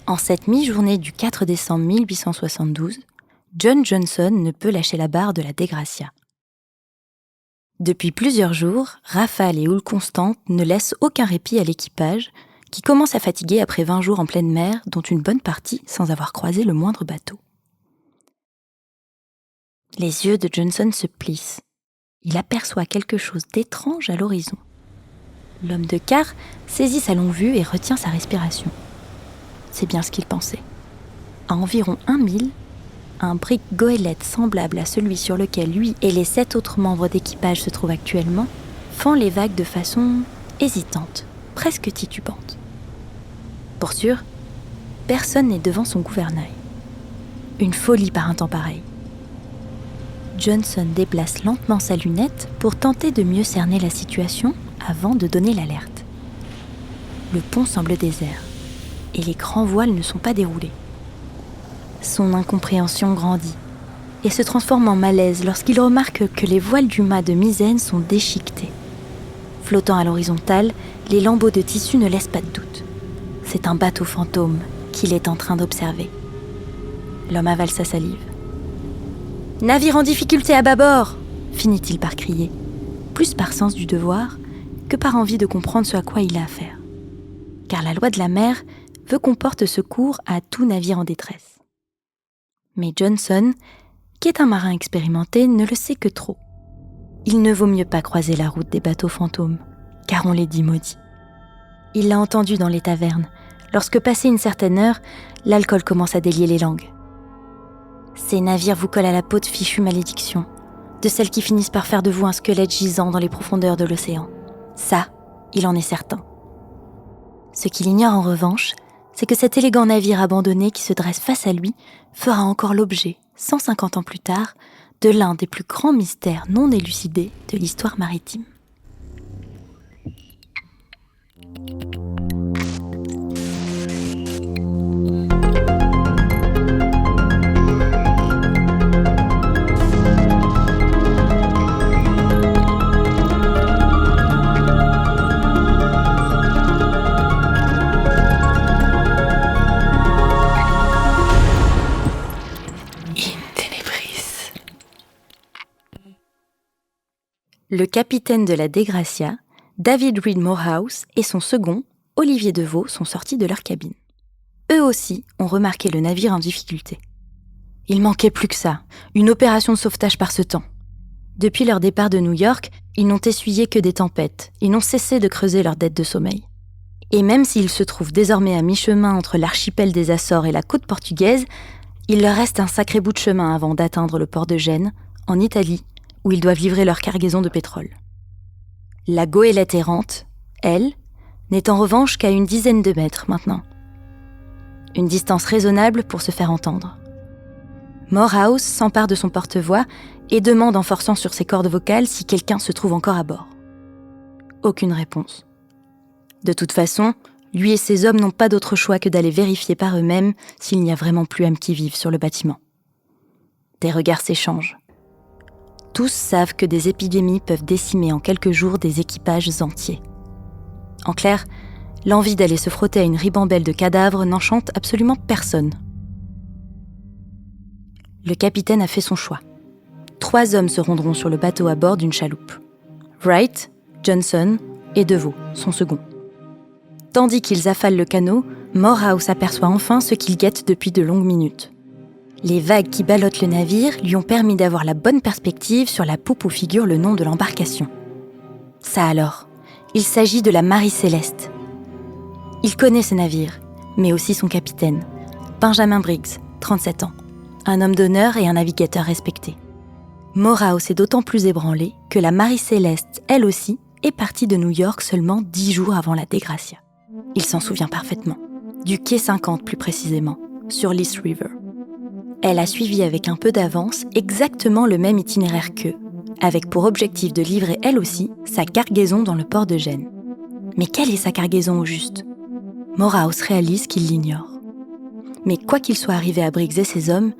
En cette mi-journée du 4 décembre 1872, John Johnson ne peut lâcher la barre de la Dei Gracia. Depuis plusieurs jours, rafales et houles constantes ne laissent aucun répit à l'équipage, qui commence à fatiguer après 20 jours en pleine mer, dont une bonne partie sans avoir croisé le moindre bateau. Les yeux de Johnson se plissent. Il aperçoit quelque chose d'étrange à l'horizon. L'homme de quart saisit sa longue-vue et retient sa respiration. C'est bien ce qu'il pensait. À environ 1 mille, un brick goélette semblable à celui sur lequel lui et les 7 autres membres d'équipage se trouvent actuellement fend les vagues de façon hésitante, presque titubante. Pour sûr, personne n'est devant son gouvernail. Une folie par un temps pareil. Johnson déplace lentement sa lunette pour tenter de mieux cerner la situation avant de donner l'alerte. Le pont semble désert et les grands voiles ne sont pas déroulés. Son incompréhension grandit et se transforme en malaise lorsqu'il remarque que les voiles du mât de misaine sont déchiquetées. Flottant à l'horizontale, les lambeaux de tissu ne laissent pas de doute. C'est un bateau fantôme qu'il est en train d'observer. L'homme avale sa salive. « Navire en difficulté à bâbord !» finit-il par crier, plus par sens du devoir que par envie de comprendre ce à quoi il a affaire. Car la loi de la mer veut qu'on porte secours à tout navire en détresse. Mais Johnson, qui est un marin expérimenté, ne le sait que trop. Il ne vaut mieux pas croiser la route des bateaux fantômes, car on les dit maudits. Il l'a entendu dans les tavernes, lorsque passé une certaine heure, l'alcool commence à délier les langues. Ces navires vous collent à la peau de fichues malédictions, de celles qui finissent par faire de vous un squelette gisant dans les profondeurs de l'océan. Ça, il en est certain. Ce qu'il ignore en revanche, c'est que cet élégant navire abandonné qui se dresse face à lui fera encore l'objet, 150 ans plus tard, de l'un des plus grands mystères non élucidés de l'histoire maritime. Le capitaine de la Dei Gracia, David Reed Morehouse, et son second, Olivier Deveau, sont sortis de leur cabine. Eux aussi ont remarqué le navire en difficulté. Il manquait plus que ça, une opération de sauvetage par ce temps. Depuis leur départ de New York, ils n'ont essuyé que des tempêtes, ils n'ont cessé de creuser leur dette de sommeil. Et même s'ils se trouvent désormais à mi-chemin entre l'archipel des Açores et la côte portugaise, il leur reste un sacré bout de chemin avant d'atteindre le port de Gênes, en Italie, où ils doivent livrer leur cargaison de pétrole. La goélette errante, elle, n'est en revanche qu'à une dizaine de mètres maintenant. Une distance raisonnable pour se faire entendre. Morehouse s'empare de son porte-voix et demande en forçant sur ses cordes vocales si quelqu'un se trouve encore à bord. Aucune réponse. De toute façon, lui et ses hommes n'ont pas d'autre choix que d'aller vérifier par eux-mêmes s'il n'y a vraiment plus âme qui vive sur le bâtiment. Des regards s'échangent. Tous savent que des épidémies peuvent décimer en quelques jours des équipages entiers. En clair, l'envie d'aller se frotter à une ribambelle de cadavres n'enchante absolument personne. Le capitaine a fait son choix. 3 hommes se rendront sur le bateau à bord d'une chaloupe. Wright, Johnson et Deveau, son second. Tandis qu'ils affalent le canot, Morehouse aperçoit enfin ce qu'il guette depuis de longues minutes. Les vagues qui ballottent le navire lui ont permis d'avoir la bonne perspective sur la poupe où figure le nom de l'embarcation. Ça alors, il s'agit de la Marie Céleste. Il connaît ce navire, mais aussi son capitaine, Benjamin Briggs, 37 ans, un homme d'honneur et un navigateur respecté. Morehouse est d'autant plus ébranlé que la Marie Céleste, elle aussi, est partie de New York seulement 10 jours avant la Dei Gracia. Il s'en souvient parfaitement, du quai 50 plus précisément, sur l'East River. Elle a suivi avec un peu d'avance exactement le même itinéraire qu'eux, avec pour objectif de livrer elle aussi sa cargaison dans le port de Gênes. Mais quelle est sa cargaison au juste ? Morehouse réalise qu'il l'ignore. Mais quoi qu'il soit arrivé à Briggs et ses hommes,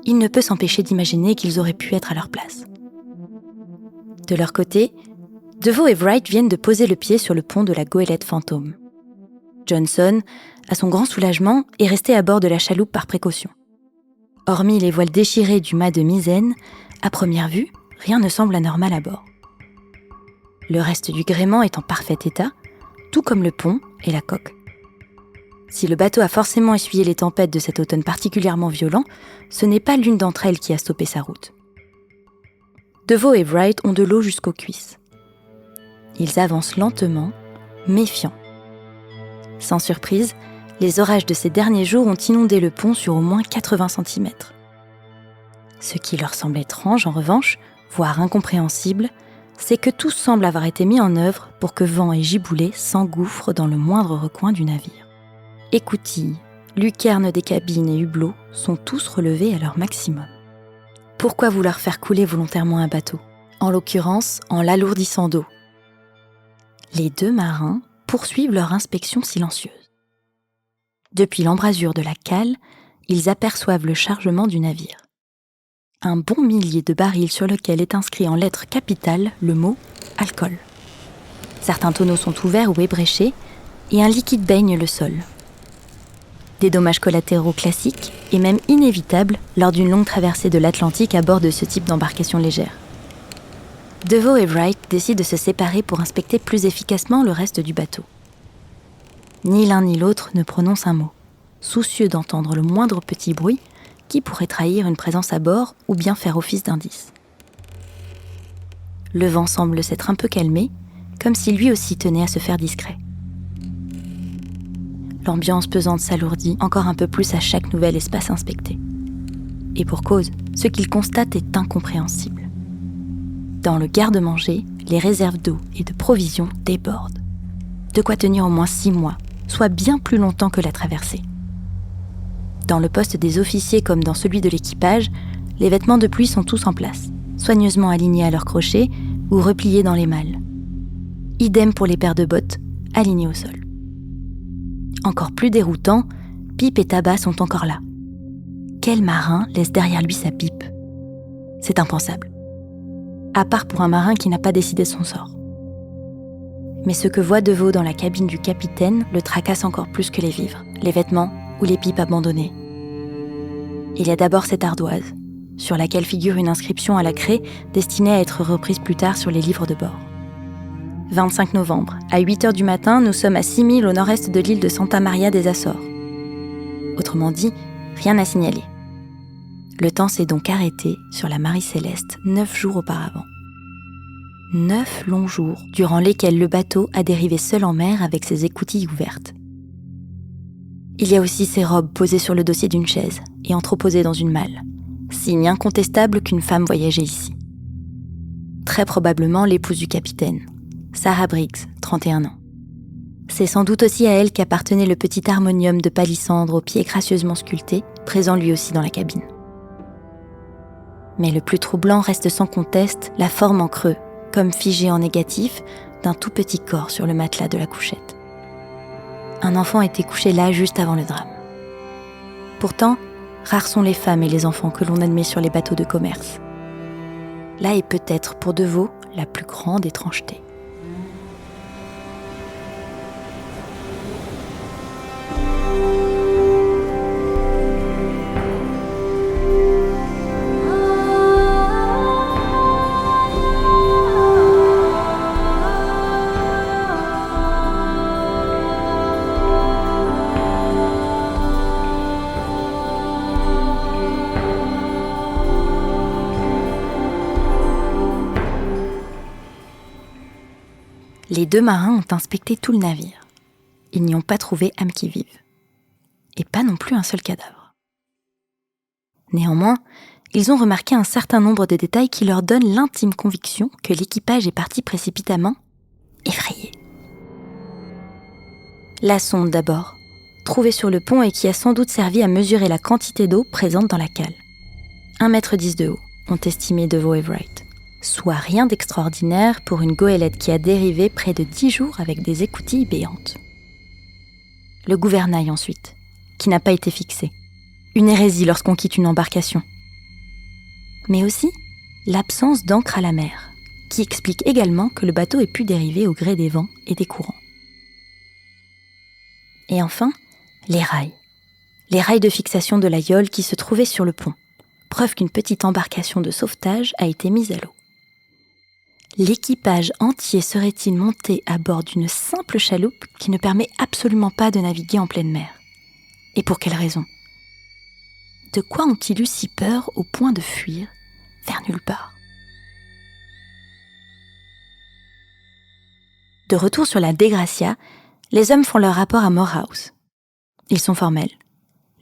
il ne peut s'empêcher d'imaginer qu'ils auraient pu être à leur place. De leur côté, Deveau et Wright viennent de poser le pied sur le pont de la goélette fantôme. Johnson, à son grand soulagement, est resté à bord de la chaloupe par précaution. Hormis les voiles déchirées du mât de misaine, à première vue, rien ne semble anormal à bord. Le reste du gréement est en parfait état, tout comme le pont et la coque. Si le bateau a forcément essuyé les tempêtes de cet automne particulièrement violent, ce n'est pas l'une d'entre elles qui a stoppé sa route. DeVoe et Wright ont de l'eau jusqu'aux cuisses. Ils avancent lentement, méfiants. Sans surprise, les orages de ces derniers jours ont inondé le pont sur au moins 80 cm. Ce qui leur semble étrange, en revanche, voire incompréhensible, c'est que tout semble avoir été mis en œuvre pour que vent et giboulées s'engouffrent dans le moindre recoin du navire. Écoutilles, lucarnes des cabines et hublots sont tous relevés à leur maximum. Pourquoi vouloir faire couler volontairement un bateau ? En l'occurrence, en l'alourdissant d'eau. Les deux marins poursuivent leur inspection silencieuse. Depuis l'embrasure de la cale, ils aperçoivent le chargement du navire. Un bon millier de barils sur lequel est inscrit en lettres capitales le mot « alcool ». Certains tonneaux sont ouverts ou ébréchés et un liquide baigne le sol. Des dommages collatéraux classiques et même inévitables lors d'une longue traversée de l'Atlantique à bord de ce type d'embarcation légère. DeVoe et Wright décident de se séparer pour inspecter plus efficacement le reste du bateau. Ni l'un ni l'autre ne prononce un mot, soucieux d'entendre le moindre petit bruit qui pourrait trahir une présence à bord ou bien faire office d'indice. Le vent semble s'être un peu calmé, comme si lui aussi tenait à se faire discret. L'ambiance pesante s'alourdit encore un peu plus à chaque nouvel espace inspecté. Et pour cause, ce qu'ils constatent est incompréhensible. Dans le garde-manger, les réserves d'eau et de provisions débordent. De quoi tenir au moins 6 mois, soit bien plus longtemps que la traversée. Dans le poste des officiers comme dans celui de l'équipage, les vêtements de pluie sont tous en place, soigneusement alignés à leurs crochets ou repliés dans les malles. Idem pour les paires de bottes, alignées au sol. Encore plus déroutant, pipe et tabac sont encore là. Quel marin laisse derrière lui sa pipe ? C'est impensable. À part pour un marin qui n'a pas décidé son sort. Mais ce que voit DeVoe dans la cabine du capitaine le tracasse encore plus que les vivres, les vêtements ou les pipes abandonnées. Il y a d'abord cette ardoise, sur laquelle figure une inscription à la craie destinée à être reprise plus tard sur les livres de bord. 25 novembre, à 8h du matin, nous sommes à 6 milles au nord-est de l'île de Santa Maria des Açores. Autrement dit, rien à signaler. Le temps s'est donc arrêté sur la Marie Céleste 9 jours auparavant. 9 longs jours, durant lesquels le bateau a dérivé seul en mer avec ses écoutilles ouvertes. Il y a aussi ces robes posées sur le dossier d'une chaise et entreposées dans une malle, signe incontestable qu'une femme voyageait ici. Très probablement l'épouse du capitaine, Sarah Briggs, 31 ans. C'est sans doute aussi à elle qu'appartenait le petit harmonium de palissandre aux pieds gracieusement sculptés, présent lui aussi dans la cabine. Mais le plus troublant reste sans conteste la forme en creux, comme figée en négatif, d'un tout petit corps sur le matelas de la couchette. Un enfant était couché là juste avant le drame. Pourtant, rares sont les femmes et les enfants que l'on admet sur les bateaux de commerce. Là est peut-être pour DeVoe la plus grande étrangeté. Les deux marins ont inspecté tout le navire. Ils n'y ont pas trouvé âme qui vive. Et pas non plus un seul cadavre. Néanmoins, ils ont remarqué un certain nombre de détails qui leur donnent l'intime conviction que l'équipage est parti précipitamment, effrayé. La sonde d'abord, trouvée sur le pont et qui a sans doute servi à mesurer la quantité d'eau présente dans la cale. 1,10 m de haut, ont estimé DeVoe et Wright. Soit rien d'extraordinaire pour une goélette qui a dérivé près de 10 jours avec des écoutilles béantes. Le gouvernail ensuite, qui n'a pas été fixé. Une hérésie lorsqu'on quitte une embarcation. Mais aussi l'absence d'ancre à la mer, qui explique également que le bateau ait pu dériver au gré des vents et des courants. Et enfin, les rails. Les rails de fixation de la Yole qui se trouvaient sur le pont, preuve qu'une petite embarcation de sauvetage a été mise à l'eau. L'équipage entier serait-il monté à bord d'une simple chaloupe qui ne permet absolument pas de naviguer en pleine mer ? Et pour quelle raison ? De quoi ont-ils eu si peur au point de fuir vers nulle part ? De retour sur la Dei Gracia, les hommes font leur rapport à Morehouse. Ils sont formels.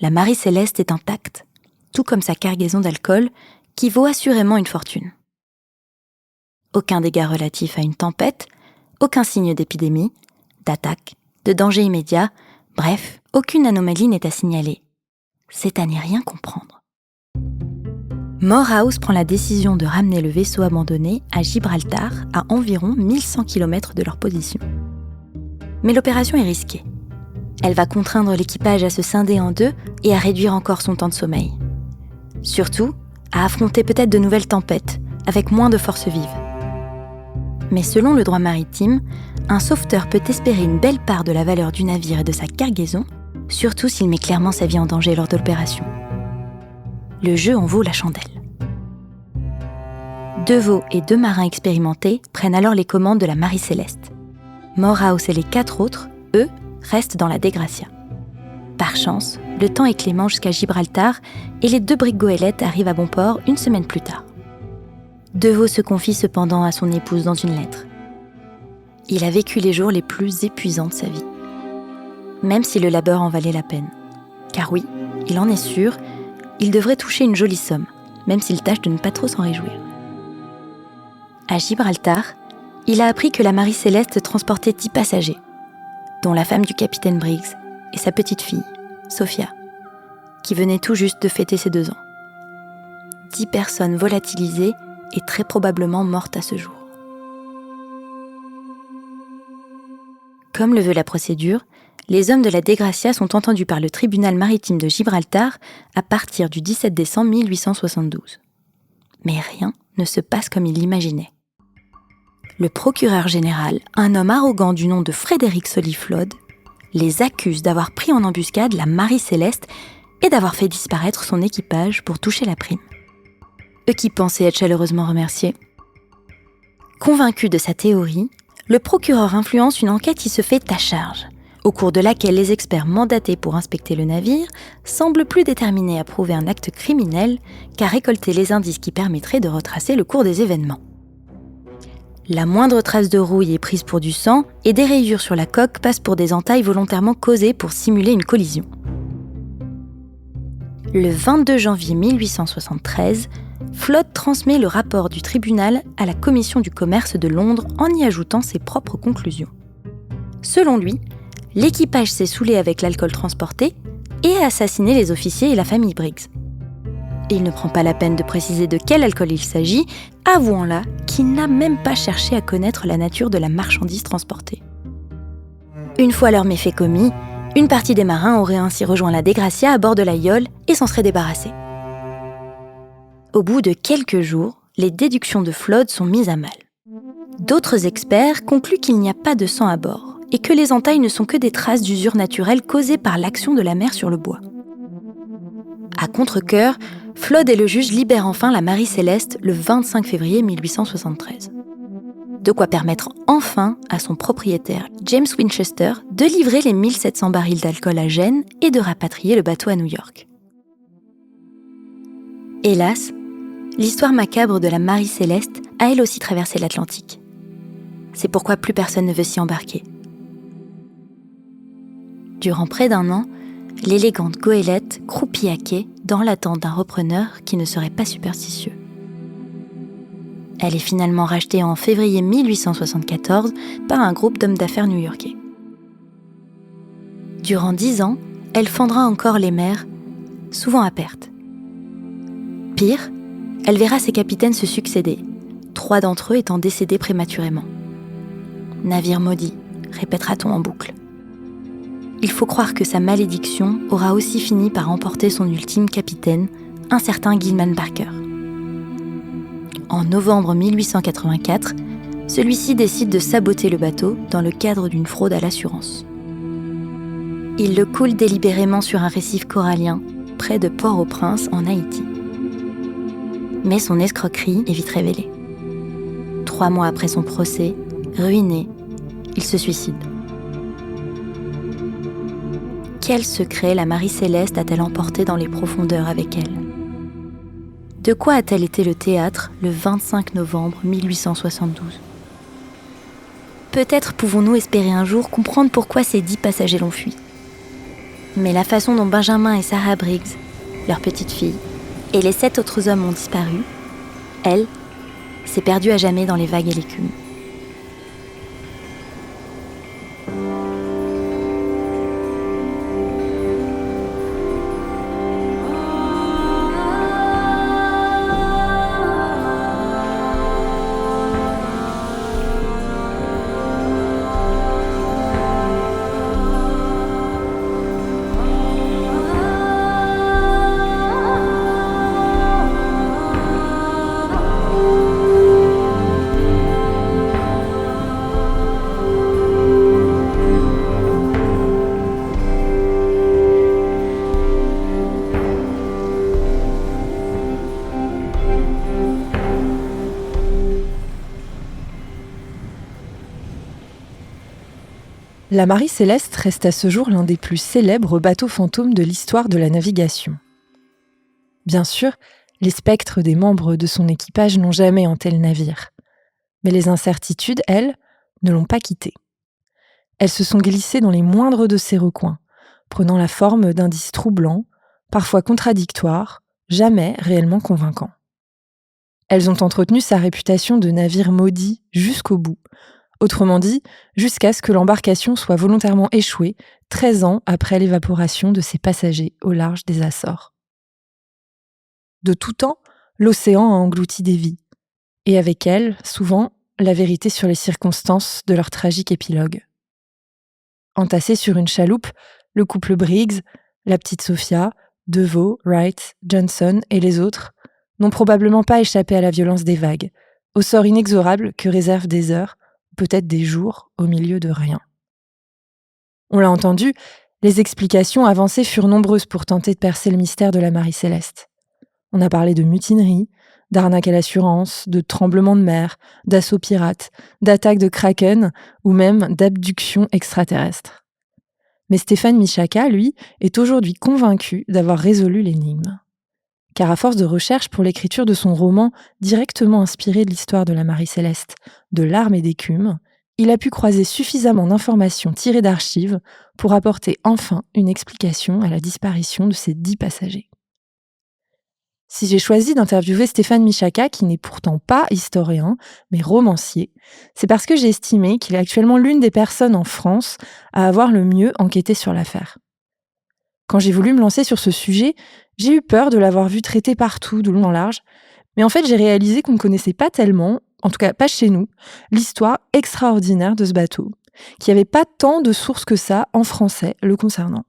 La Marie Céleste est intacte, tout comme sa cargaison d'alcool, qui vaut assurément une fortune. Aucun dégât relatif à une tempête, aucun signe d'épidémie, d'attaque, de danger immédiat, bref, aucune anomalie n'est à signaler. C'est à n'y rien comprendre. Morehouse prend la décision de ramener le vaisseau abandonné à Gibraltar, à environ 1100 km de leur position. Mais l'opération est risquée. Elle va contraindre l'équipage à se scinder en deux et à réduire encore son temps de sommeil. Surtout, à affronter peut-être de nouvelles tempêtes, avec moins de forces vives. Mais selon le droit maritime, un sauveteur peut espérer une belle part de la valeur du navire et de sa cargaison, surtout s'il met clairement sa vie en danger lors de l'opération. Le jeu en vaut la chandelle. DeVoe et 2 marins expérimentés prennent alors les commandes de la Marie Céleste. Morehouse et les 4 autres, eux, restent dans la Dei Gracia. Par chance, le temps est clément jusqu'à Gibraltar et les 2 briques goélettes arrivent à bon port une semaine plus tard. DeVoe se confie cependant à son épouse dans une lettre. Il a vécu les jours les plus épuisants de sa vie. Même si le labeur en valait la peine. Car oui, il en est sûr, il devrait toucher une jolie somme, même s'il tâche de ne pas trop s'en réjouir. À Gibraltar, il a appris que la Marie Céleste transportait 10 passagers, dont la femme du capitaine Briggs et sa petite fille, Sophia, qui venait tout juste de fêter ses 2 ans. 10 personnes volatilisées et très probablement mortes à ce jour. Comme le veut la procédure, les hommes de la Dei Gracia sont entendus par le tribunal maritime de Gibraltar à partir du 17 décembre 1872. Mais rien ne se passe comme il l'imaginait. Le procureur général, un homme arrogant du nom de Frédéric Solly Flood, les accuse d'avoir pris en embuscade la Marie Céleste et d'avoir fait disparaître son équipage pour toucher la prime. Eux qui pensaient être chaleureusement remerciés. Convaincu de sa théorie, le procureur influence une enquête qui se fait à charge, au cours de laquelle les experts mandatés pour inspecter le navire semblent plus déterminés à prouver un acte criminel qu'à récolter les indices qui permettraient de retracer le cours des événements. La moindre trace de rouille est prise pour du sang et des rayures sur la coque passent pour des entailles volontairement causées pour simuler une collision. Le 22 janvier 1873, Flood transmet le rapport du tribunal à la Commission du commerce de Londres en y ajoutant ses propres conclusions. Selon lui, l'équipage s'est saoulé avec l'alcool transporté et a assassiné les officiers et la famille Briggs. Il ne prend pas la peine de préciser de quel alcool il s'agit, avouant là qu'il n'a même pas cherché à connaître la nature de la marchandise transportée. Une fois leur méfait commis, une partie des marins aurait ainsi rejoint la Dei Gracia à bord de la Yole et s'en serait débarrassés. Au bout de quelques jours, les déductions de Flood sont mises à mal. D'autres experts concluent qu'il n'y a pas de sang à bord et que les entailles ne sont que des traces d'usure naturelle causées par l'action de la mer sur le bois. À contre-cœur, Flood et le juge libèrent enfin la Marie Céleste le 25 février 1873. De quoi permettre enfin à son propriétaire, James Winchester, de livrer les 1700 barils d'alcool à Gênes et de rapatrier le bateau à New York. Hélas, l'histoire macabre de la Marie Céleste a elle aussi traversé l'Atlantique. C'est pourquoi plus personne ne veut s'y embarquer. Durant près d'1 an, l'élégante goélette croupit à quai dans l'attente d'un repreneur qui ne serait pas superstitieux. Elle est finalement rachetée en février 1874 par un groupe d'hommes d'affaires new-yorkais. Durant 10 ans, elle fendra encore les mers, souvent à perte. Pire, elle verra ses capitaines se succéder, 3 d'entre eux étant décédés prématurément. Navire maudit, répétera-t-on en boucle. Il faut croire que sa malédiction aura aussi fini par emporter son ultime capitaine, un certain Gilman Barker. En novembre 1884, celui-ci décide de saboter le bateau dans le cadre d'une fraude à l'assurance. Il le coule délibérément sur un récif corallien, près de Port-au-Prince, en Haïti. Mais son escroquerie est vite révélée. 3 mois après son procès, ruiné, il se suicide. Quel secret la Marie-Céleste a-t-elle emporté dans les profondeurs avec elle ? De quoi a-t-elle été le théâtre le 25 novembre 1872 ? Peut-être pouvons-nous espérer un jour comprendre pourquoi ces 10 passagers l'ont fui. Mais la façon dont Benjamin et Sarah Briggs, leur petite fille, et les 7 autres hommes ont disparu, elle, s'est perdue à jamais dans les vagues et l'écume. La Marie-Céleste reste à ce jour l'un des plus célèbres bateaux fantômes de l'histoire de la navigation. Bien sûr, les spectres des membres de son équipage n'ont jamais hanté le navire. Mais les incertitudes, elles, ne l'ont pas quitté. Elles se sont glissées dans les moindres de ses recoins, prenant la forme d'indices troublants, parfois contradictoires, jamais réellement convaincants. Elles ont entretenu sa réputation de navire maudit jusqu'au bout. Autrement dit, jusqu'à ce que l'embarcation soit volontairement échouée 13 ans après l'évaporation de ses passagers au large des Açores. De tout temps, l'océan a englouti des vies, et avec elle, souvent, la vérité sur les circonstances de leur tragique épilogue. Entassés sur une chaloupe, le couple Briggs, la petite Sophia, Deveau, Wright, Johnson et les autres n'ont probablement pas échappé à la violence des vagues, au sort inexorable que réservent des heures, peut-être des jours, au milieu de rien. On l'a entendu, les explications avancées furent nombreuses pour tenter de percer le mystère de la Marie-Céleste. On a parlé de mutinerie, d'arnaque à l'assurance, de tremblements de mer, d'assauts pirates, d'attaques de kraken ou même d'abductions extraterrestres. Mais Stéphane Michaka, lui, est aujourd'hui convaincu d'avoir résolu l'énigme. Car à force de recherche pour l'écriture de son roman directement inspiré de l'histoire de la Marie-Céleste, de larmes et d'écume, il a pu croiser suffisamment d'informations tirées d'archives pour apporter enfin une explication à la disparition de ces 10 passagers. Si j'ai choisi d'interviewer Stéphane Michaka, qui n'est pourtant pas historien, mais romancier, c'est parce que j'ai estimé qu'il est actuellement l'une des personnes en France à avoir le mieux enquêté sur l'affaire. Quand j'ai voulu me lancer sur ce sujet, j'ai eu peur de l'avoir vu traité partout, de long en large, mais en fait j'ai réalisé qu'on ne connaissait pas tellement, en tout cas pas chez nous, l'histoire extraordinaire de ce bateau, qu'il n'y avait pas tant de sources que ça en français le concernant.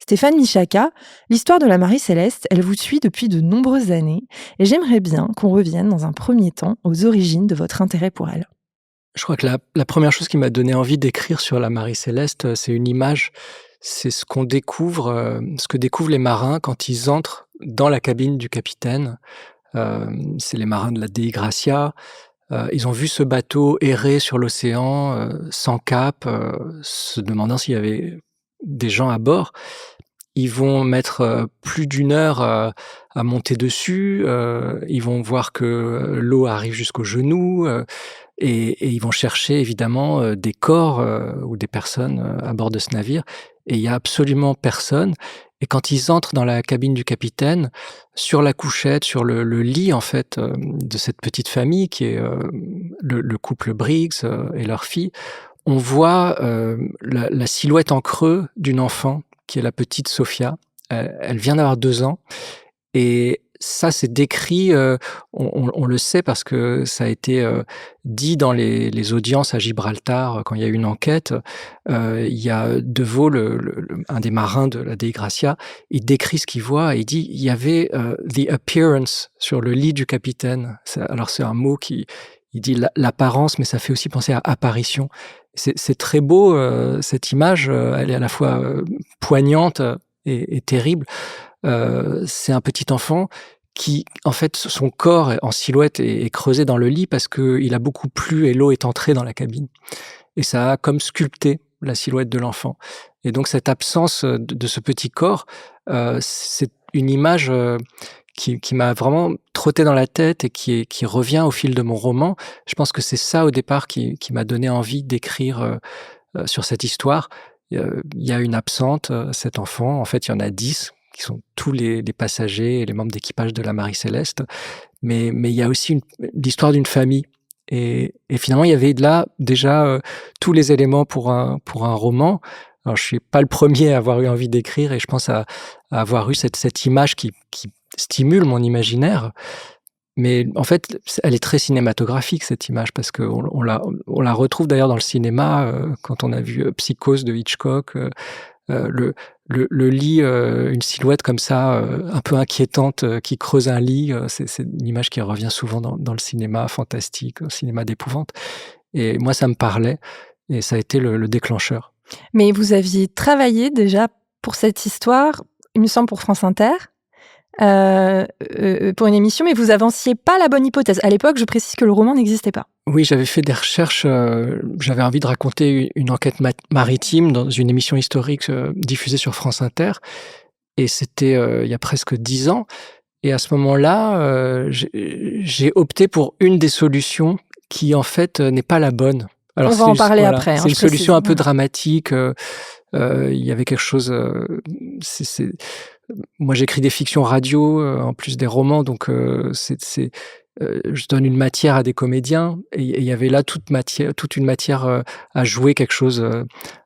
Stéphane Michaka, l'histoire de la Marie-Céleste, elle vous suit depuis de nombreuses années, et j'aimerais bien qu'on revienne dans un premier temps aux origines de votre intérêt pour elle. Je crois que la première chose qui m'a donné envie d'écrire sur la Marie-Céleste, c'est une image. C'est ce qu'on découvre, ce que découvrent les marins quand ils entrent dans la cabine du capitaine. C'est les marins de la Dei Gracia. Ils ont vu ce bateau errer sur l'océan, sans cap, se demandant s'il y avait des gens à bord. Ils vont mettre, plus d'1 heure, à monter dessus. Ils vont voir que l'eau arrive jusqu'aux genoux, et ils vont chercher évidemment, des corps, ou des personnes, à bord de ce navire, et il y a absolument personne. Et quand ils entrent dans la cabine du capitaine, sur la couchette, sur le lit en fait, de cette petite famille qui est, le couple Briggs, et leur fille, on voit, la silhouette en creux d'une enfant qui est la petite Sophia. Elle vient d'avoir 2 ans, et ça, c'est décrit, on le sait parce que ça a été, dit dans les audiences à Gibraltar, quand il y a eu une enquête. Il y a Deveau, un des marins de la Dei Gracia, il décrit ce qu'il voit et il dit: «Il y avait, the appearance» sur le lit du capitaine. Alors c'est un mot qui il dit l'apparence, mais ça fait aussi penser à apparition. C'est très beau, cette image, elle est à la fois, poignante, et terrible. C'est un petit enfant qui, en fait, son corps en silhouette est creusé dans le lit parce qu'il a beaucoup plu et l'eau est entrée dans la cabine et ça a comme sculpté la silhouette de l'enfant et donc cette absence, de ce petit corps, c'est une image, qui m'a vraiment trotté dans la tête et qui revient au fil de mon roman. Je pense que c'est ça au départ qui m'a donné envie d'écrire, sur cette histoire. Il y a une absente, cet enfant, en fait, il y en a 10 qui sont tous les passagers et les membres d'équipage de la Marie Céleste, mais il y a aussi l'histoire d'une famille et finalement, il y avait là déjà, tous les éléments pour un roman. Alors je suis pas le premier à avoir eu envie d'écrire et je pense à avoir eu cette image qui stimule mon imaginaire. Mais en fait, elle est très cinématographique cette image parce qu'on la retrouve d'ailleurs dans le cinéma, quand on a vu, Psychose de Hitchcock, le lit, une silhouette comme ça, un peu inquiétante, qui creuse un lit, c'est une image qui revient souvent dans le cinéma fantastique, au cinéma d'épouvante et moi ça me parlait et ça a été le déclencheur. Mais vous aviez travaillé déjà pour cette histoire, il me semble pour France Inter, pour une émission, mais vous avanciez pas la bonne hypothèse. À l'époque, je précise que le roman n'existait pas. Oui, j'avais fait des recherches, j'avais envie de raconter une enquête maritime dans une émission historique, diffusée sur France Inter et c'était, il y a presque 10 ans et à ce moment-là, j'ai opté pour une des solutions qui, en fait, n'est pas la bonne. On Alors va en parler après, c'est une je précise. solution un peu dramatique, il y avait quelque chose, c'est moi j'écris des fictions radio, en plus des romans donc je donne une matière à des comédiens et il y avait là toute une matière, à jouer quelque chose,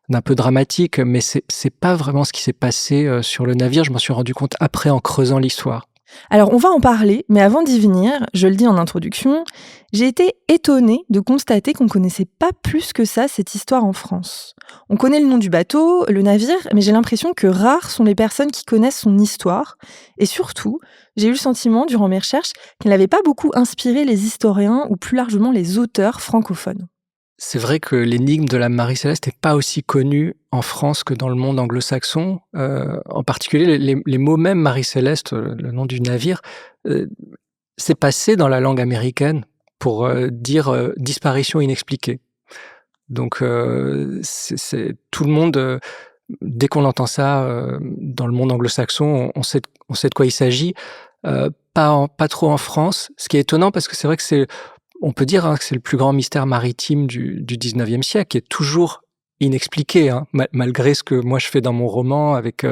d'un peu dramatique, mais c'est pas vraiment ce qui s'est passé, sur le navire. Je m'en suis rendu compte après en creusant l'histoire. Alors, on va en parler, mais avant d'y venir, je le dis en introduction, j'ai été étonnée de constater qu'on ne connaissait pas plus que ça cette histoire en France. On connaît le nom du bateau, le navire, mais j'ai l'impression que rares sont les personnes qui connaissent son histoire. Et surtout, j'ai eu le sentiment, durant mes recherches, qu'elle n'avait pas beaucoup inspiré les historiens ou plus largement les auteurs francophones. C'est vrai que l'énigme de la Marie Céleste n'est pas aussi connue en France que dans le monde anglo-saxon. En particulier, les mots même Marie Céleste, le nom du navire, c'est passé dans la langue américaine pour dire disparition inexpliquée. Donc, tout le monde, dès qu'on entend ça dans le monde anglo-saxon, on sait de quoi il s'agit. Pas trop en France, ce qui est étonnant parce que c'est vrai que on peut dire que c'est le plus grand mystère maritime du 19e siècle, qui est toujours inexpliqué, hein, malgré ce que moi je fais dans mon roman avec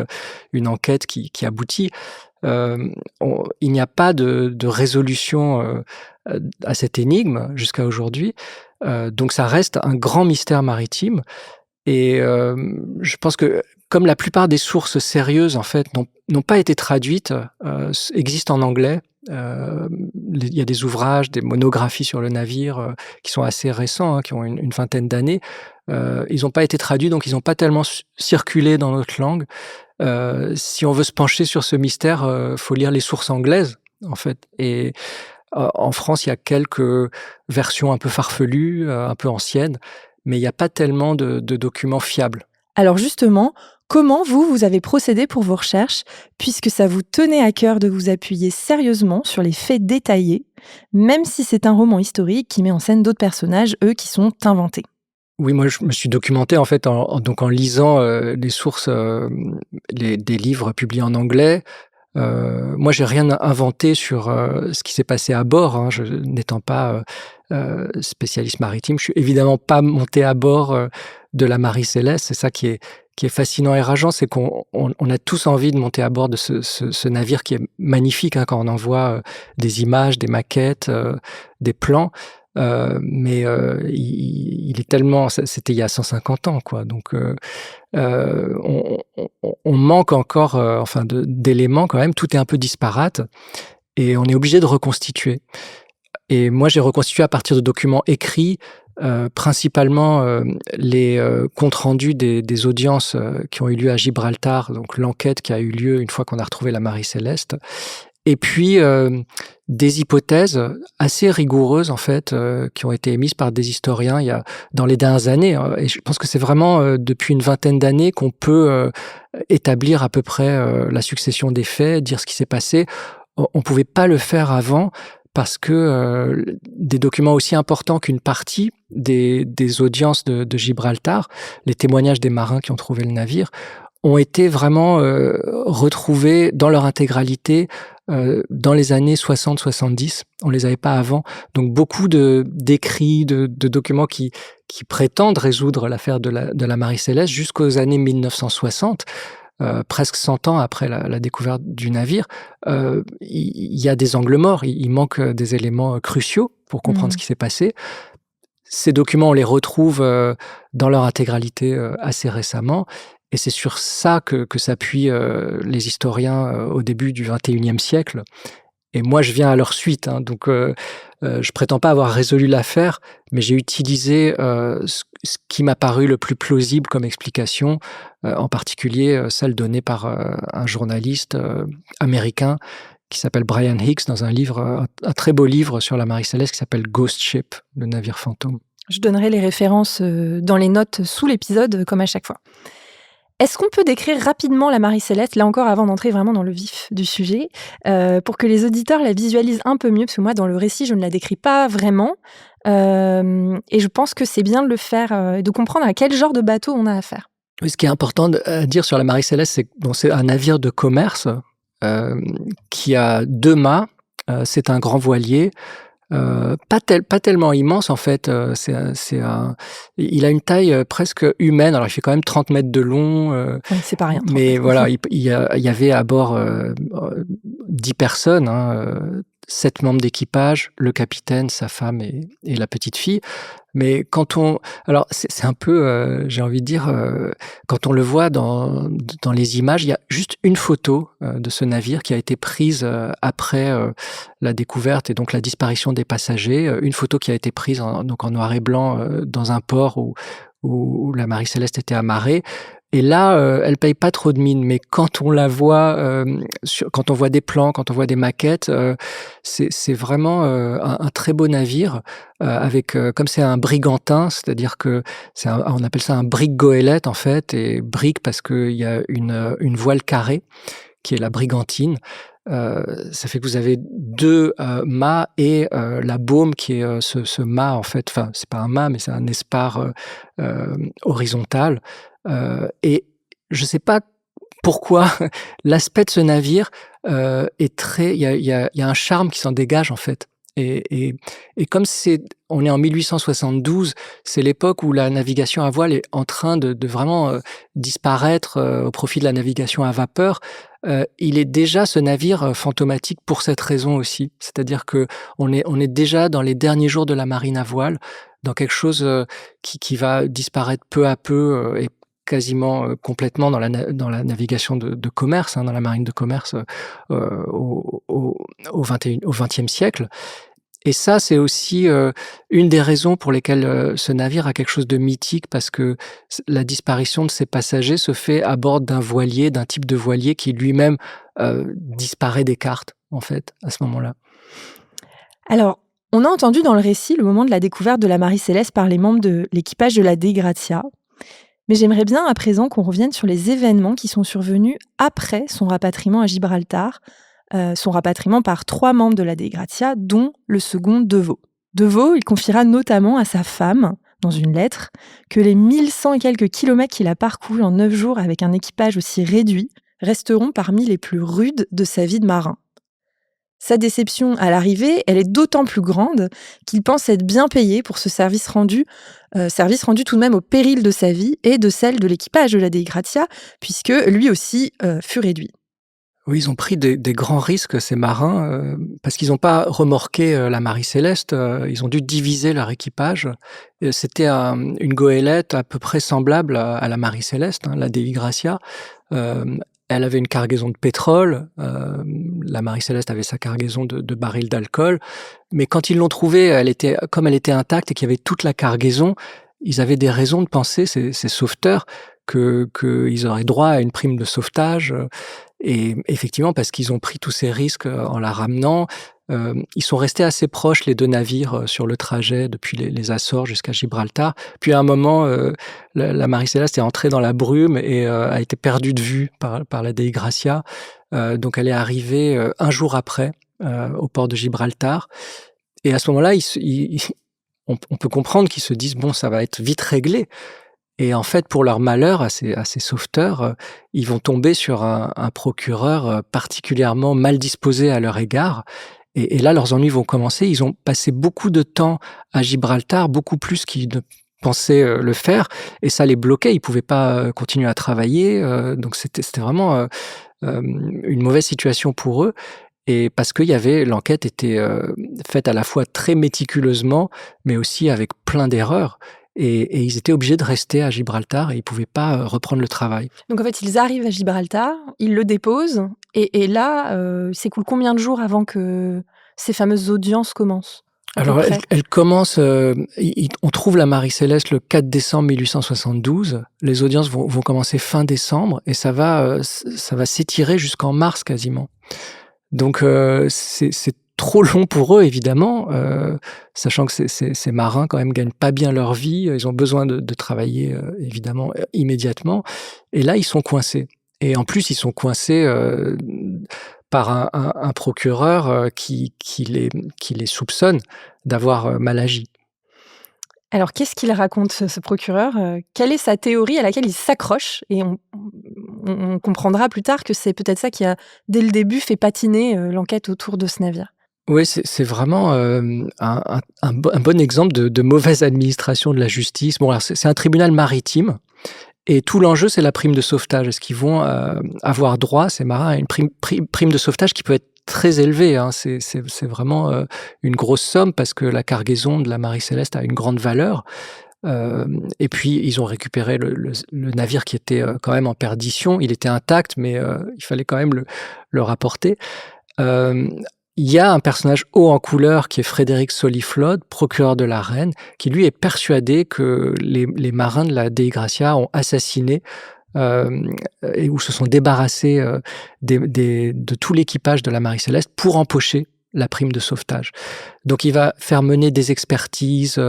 une enquête qui aboutit. Il n'y a pas de résolution à cette énigme jusqu'à aujourd'hui. Donc ça reste un grand mystère maritime. Et je pense que comme la plupart des sources sérieuses en fait n'ont pas été traduites, existent en anglais. Il y a des ouvrages, des monographies sur le navire qui sont assez récents, hein, qui ont une vingtaine d'années. Ils n'ont pas été traduits, donc ils n'ont pas tellement circulé dans notre langue. Si on veut se pencher sur ce mystère, faut lire les sources anglaises, en fait. Et en France, il y a quelques versions un peu farfelues, un peu anciennes, mais il n'y a pas tellement de documents fiables. Alors justement, comment vous avez procédé pour vos recherches, puisque ça vous tenait à cœur de vous appuyer sérieusement sur les faits détaillés, même si c'est un roman historique qui met en scène d'autres personnages, eux, qui sont inventés? Oui, moi je me suis documenté en fait en lisant les sources, des livres publiés en anglais. Moi j'ai rien inventé sur ce qui s'est passé à bord, hein, je n'étant pas spécialiste maritime. Je suis évidemment pas monté à bord de la Marie Céleste. C'est ça qui est fascinant et rageant, c'est qu'on a tous envie de monter à bord de ce navire qui est magnifique, hein, quand on en voit des images, des maquettes, des plans. Mais il est tellement, c'était il y a 150 ans, quoi. Donc on manque encore, d'éléments quand même. Tout est un peu disparate et on est obligé de reconstituer. Et moi, j'ai reconstitué à partir de documents écrits, principalement les comptes rendus des audiences qui ont eu lieu à Gibraltar, donc l'enquête qui a eu lieu une fois qu'on a retrouvé la Marie Céleste. Et puis, des hypothèses assez rigoureuses, en fait, qui ont été émises par des historiens dans les dernières années, et je pense que c'est vraiment, depuis une vingtaine d'années qu'on peut, établir à peu près, la succession des faits, dire ce qui s'est passé. On pouvait pas le faire avant parce que, des documents aussi importants qu'une partie des audiences de Gibraltar, les témoignages des marins qui ont trouvé le navire, ont été vraiment, retrouvés dans leur intégralité, dans les années 60-70. On les avait pas avant. Donc beaucoup d'écrits, de documents qui prétendent résoudre l'affaire de la Marie Céleste jusqu'aux années 1960, presque 100 ans après la découverte du navire. Il y a des angles morts, il manque, des éléments, cruciaux pour comprendre ce qui s'est passé. Ces documents, on les retrouve, dans leur intégralité, assez récemment, et c'est sur ça que s'appuient, les historiens, au début du XXIe siècle. Et moi, je viens à leur suite, hein, donc je prétends pas avoir résolu l'affaire, mais j'ai utilisé, ce qui m'a paru le plus plausible comme explication, en particulier, celle donnée par, un journaliste, américain qui s'appelle Brian Hicks dans un livre, un très beau livre sur la Marie Céleste qui s'appelle Ghost Ship, le navire fantôme. Je donnerai les références dans les notes sous l'épisode, comme à chaque fois. Est-ce qu'on peut décrire rapidement la Marie Céleste, là encore avant d'entrer vraiment dans le vif du sujet, pour que les auditeurs la visualisent un peu mieux, parce que moi dans le récit je ne la décris pas vraiment, et je pense que c'est bien de le faire, et de comprendre à quel genre de bateau on a affaire. Oui, ce qui est important à dire sur la Marie Céleste, c'est que c'est un navire de commerce, qui a 2 mâts, c'est un grand voilier, pas tellement immense en fait, il a une taille, presque humaine. Alors il fait quand même 30 mètres de long, Oui, c'est pas rien. mais voilà, il y avait à bord, 10 personnes, hein, 7 membres d'équipage, le capitaine, sa femme et la petite fille. Mais alors c'est un peu, j'ai envie de dire, quand on le voit dans les images, il y a juste une photo, de ce navire qui a été prise, après, la découverte et donc la disparition des passagers. Une photo qui a été prise en noir et blanc, dans un port où la Marie Céleste était amarrée. Et là, elle paye pas trop de mine, mais quand on la voit, quand on voit des plans, quand on voit des maquettes, c'est vraiment, un très beau navire, avec, comme c'est un brigantin, c'est-à-dire que on appelle ça un brick-goélette en fait, et brick parce qu'il y a une voile carrée qui est la brigantine. Ça fait que vous avez 2, mâts et la baume qui est, ce mât en fait, enfin c'est pas un mât, mais c'est un espar, horizontal. Et je sais pas pourquoi l'aspect de ce navire, est très il y a un charme qui s'en dégage en fait, et comme on est en 1872, c'est l'époque où la navigation à voile est en train de vraiment, disparaître, au profit de la navigation à vapeur. Il est déjà ce navire, fantomatique pour cette raison aussi. C'est-à-dire qu'on est déjà dans les derniers jours de la marine à voile, dans quelque chose, qui va disparaître peu à peu, et quasiment, complètement dans la navigation de commerce, hein, dans la marine de commerce, au XXe siècle. Et ça, c'est aussi, une des raisons pour lesquelles, ce navire a quelque chose de mythique, parce que la disparition de ses passagers se fait à bord d'un voilier, d'un type de voilier qui lui-même, disparaît des cartes, en fait, à ce moment-là. Alors, on a entendu dans le récit le moment de la découverte de la Marie Céleste par les membres de l'équipage de la Dei Gratia. Mais j'aimerais bien à présent qu'on revienne sur les événements qui sont survenus après son rapatriement à Gibraltar, son rapatriement par 3 membres de la Dei Gratia, dont le second Deveau. Deveau, il confiera notamment à sa femme, dans une lettre, que les 1100 et quelques kilomètres qu'il a parcourus en 9 jours avec un équipage aussi réduit resteront parmi les plus rudes de sa vie de marin. Sa déception à l'arrivée, elle est d'autant plus grande qu'il pense être bien payé pour ce service rendu tout de même au péril de sa vie et de celle de l'équipage de la Dei Gratia, puisque lui aussi fut réduit. Oui, ils ont pris des grands risques, ces marins, parce qu'ils n'ont pas remorqué, la Marie Céleste, ils ont dû diviser leur équipage. C'était une goélette à peu près semblable à la Marie Céleste, hein, la Dei Gratia. Elle avait une cargaison de pétrole, la Marie Céleste avait sa cargaison de barils d'alcool, mais quand ils l'ont trouvée, comme elle était intacte et qu'il y avait toute la cargaison, ils avaient des raisons de penser, ces sauveteurs, qu'ils auraient droit à une prime de sauvetage. Et effectivement, parce qu'ils ont pris tous ces risques en la ramenant, ils sont restés assez proches, les deux navires, sur le trajet depuis les Açores jusqu'à Gibraltar. Puis à un moment, la Marie Céleste est entrée dans la brume et a été perdue de vue par la Dei Gracia. Donc elle est arrivée un jour après au port de Gibraltar. Et à ce moment-là, on peut comprendre qu'ils se disent bon, ça va être vite réglé. Et en fait, pour leur malheur, à ces sauveteurs, ils vont tomber sur un procureur particulièrement mal disposé à leur égard. Et là, leurs ennuis vont commencer. Ils ont passé beaucoup de temps à Gibraltar, beaucoup plus qu'ils ne pensaient le faire, et ça les bloquait. Ils pouvaient pas continuer à travailler. Donc c'était vraiment une mauvaise situation pour eux. Et parce que l'enquête était faite à la fois très méticuleusement, mais aussi avec plein d'erreurs. Et ils étaient obligés de rester à Gibraltar et ils pouvaient pas reprendre le travail. Donc en fait, ils arrivent à Gibraltar, ils le déposent, et là, s'écoule combien de jours avant que ces fameuses audiences commencent? Alors, elle commence, on trouve la Marie Céleste le 4 décembre 1872. Les audiences vont commencer fin décembre et ça va s'étirer jusqu'en mars quasiment. Donc, c'est trop long pour eux, évidemment, sachant que ces marins, quand même, gagnent pas bien leur vie. Ils ont besoin de travailler, évidemment, immédiatement. Et là, ils sont coincés. Et en plus, ils sont coincés par un procureur qui les soupçonne d'avoir mal agi. Alors, qu'est-ce qu'il raconte, ce procureur? Quelle est sa théorie à laquelle il s'accroche? Et on comprendra plus tard que c'est peut-être ça qui a, dès le début, fait patiner l'enquête autour de ce navire. Oui, c'est vraiment un bon exemple de mauvaise administration de la justice. Bon, alors c'est un tribunal maritime et tout l'enjeu, c'est la prime de sauvetage. Est-ce qu'ils vont avoir droit, ces marins, à une prime de sauvetage qui peut être très élevée, hein. C'est vraiment une grosse somme parce que la cargaison de la Marie Céleste a une grande valeur. Et puis, ils ont récupéré le navire qui était quand même en perdition. Il était intact, mais il fallait quand même le rapporter. Il y a un personnage haut en couleur qui est Frédéric Soliflode, procureur de la Reine, qui lui est persuadé que les marins de la Dei Gracia ont assassiné et ou se sont débarrassés de tout l'équipage de la Marie Céleste pour empocher la prime de sauvetage. Donc il va faire mener des expertises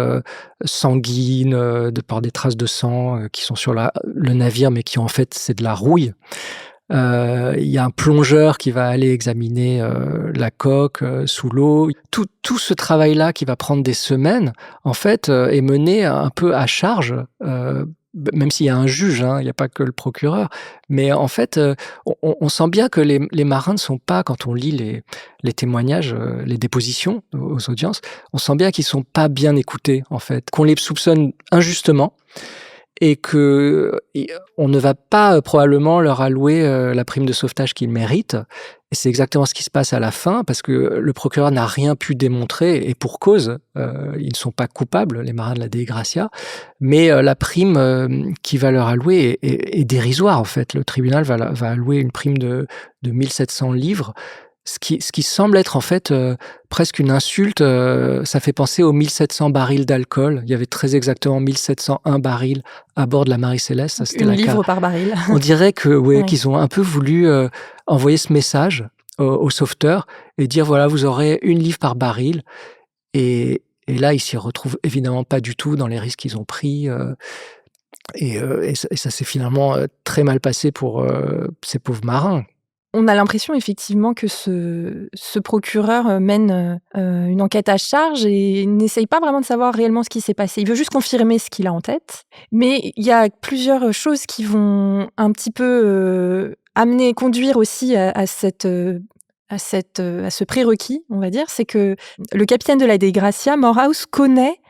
sanguines, par des traces de sang qui sont sur le navire, mais qui en fait c'est de la rouille. Il y a un plongeur qui va aller examiner la coque sous l'eau. Tout ce travail-là qui va prendre des semaines, en fait, est mené un peu à charge, même s'il y a un juge, hein, il n'y a pas que le procureur. Mais en fait, on sent bien que les marins ne sont pas, quand on lit les témoignages, les dépositions aux audiences, on sent bien qu'ils ne sont pas bien écoutés, en fait, qu'on les soupçonne injustement. Et on ne va pas probablement leur allouer la prime de sauvetage qu'ils méritent. Et c'est exactement ce qui se passe à la fin, parce que le procureur n'a rien pu démontrer, et pour cause, ils ne sont pas coupables, les marins de la Dei Gracia, mais la prime qu'il va leur allouer est dérisoire, en fait. Le tribunal va allouer une prime de 1700 livres, ce qui semble être en fait presque une insulte. Ça fait penser aux 1700 barils d'alcool. Il y avait très exactement 1701 barils à bord de la Marie Céleste. Ça, c'était une livre par baril. On dirait que Ouais. qu'ils ont un peu voulu envoyer ce message aux sauveteurs et dire voilà, vous aurez une livre par baril. Et là, ils s'y retrouvent évidemment pas du tout dans les risques qu'ils ont pris. Et ça s'est finalement très mal passé pour ces pauvres marins. On a l'impression effectivement que ce procureur mène une enquête à charge et n'essaye pas vraiment de savoir réellement ce qui s'est passé. Il veut juste confirmer ce qu'il a en tête. Mais il y a plusieurs choses qui vont un petit peu conduire aussi à ce prérequis, on va dire. C'est que le capitaine de la Dei Gracia, Morehouse, connaît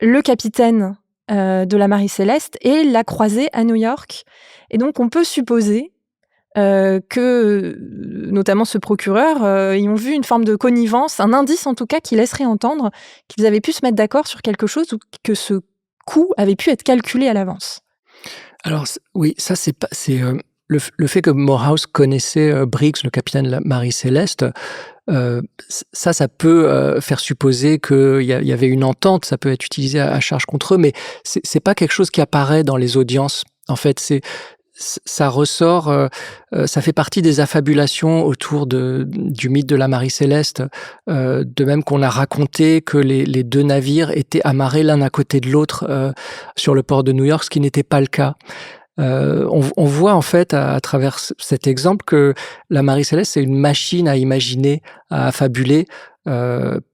le capitaine de la Marie Céleste et l'a croisé à New York. Et donc on peut supposer que, notamment ce procureur, ils ont vu une forme de connivence, un indice en tout cas qui laisserait entendre qu'ils avaient pu se mettre d'accord sur quelque chose ou que ce coût avait pu être calculé à l'avance. Alors oui, ça c'est le fait que Morehouse connaissait Briggs, le capitaine de la Marie Céleste, ça peut faire supposer qu'il y avait une entente, ça peut être utilisé à charge contre eux, mais c'est pas quelque chose qui apparaît dans les audiences. En fait, ça ressort, ça fait partie des affabulations autour du mythe de la Marie Céleste, de même qu'on a raconté que les 2 navires étaient amarrés l'un à côté de l'autre, sur le port de New York, ce qui n'était pas le cas. On voit en fait à travers cet exemple que la Marie Céleste, c'est une machine à imaginer, à affabuler,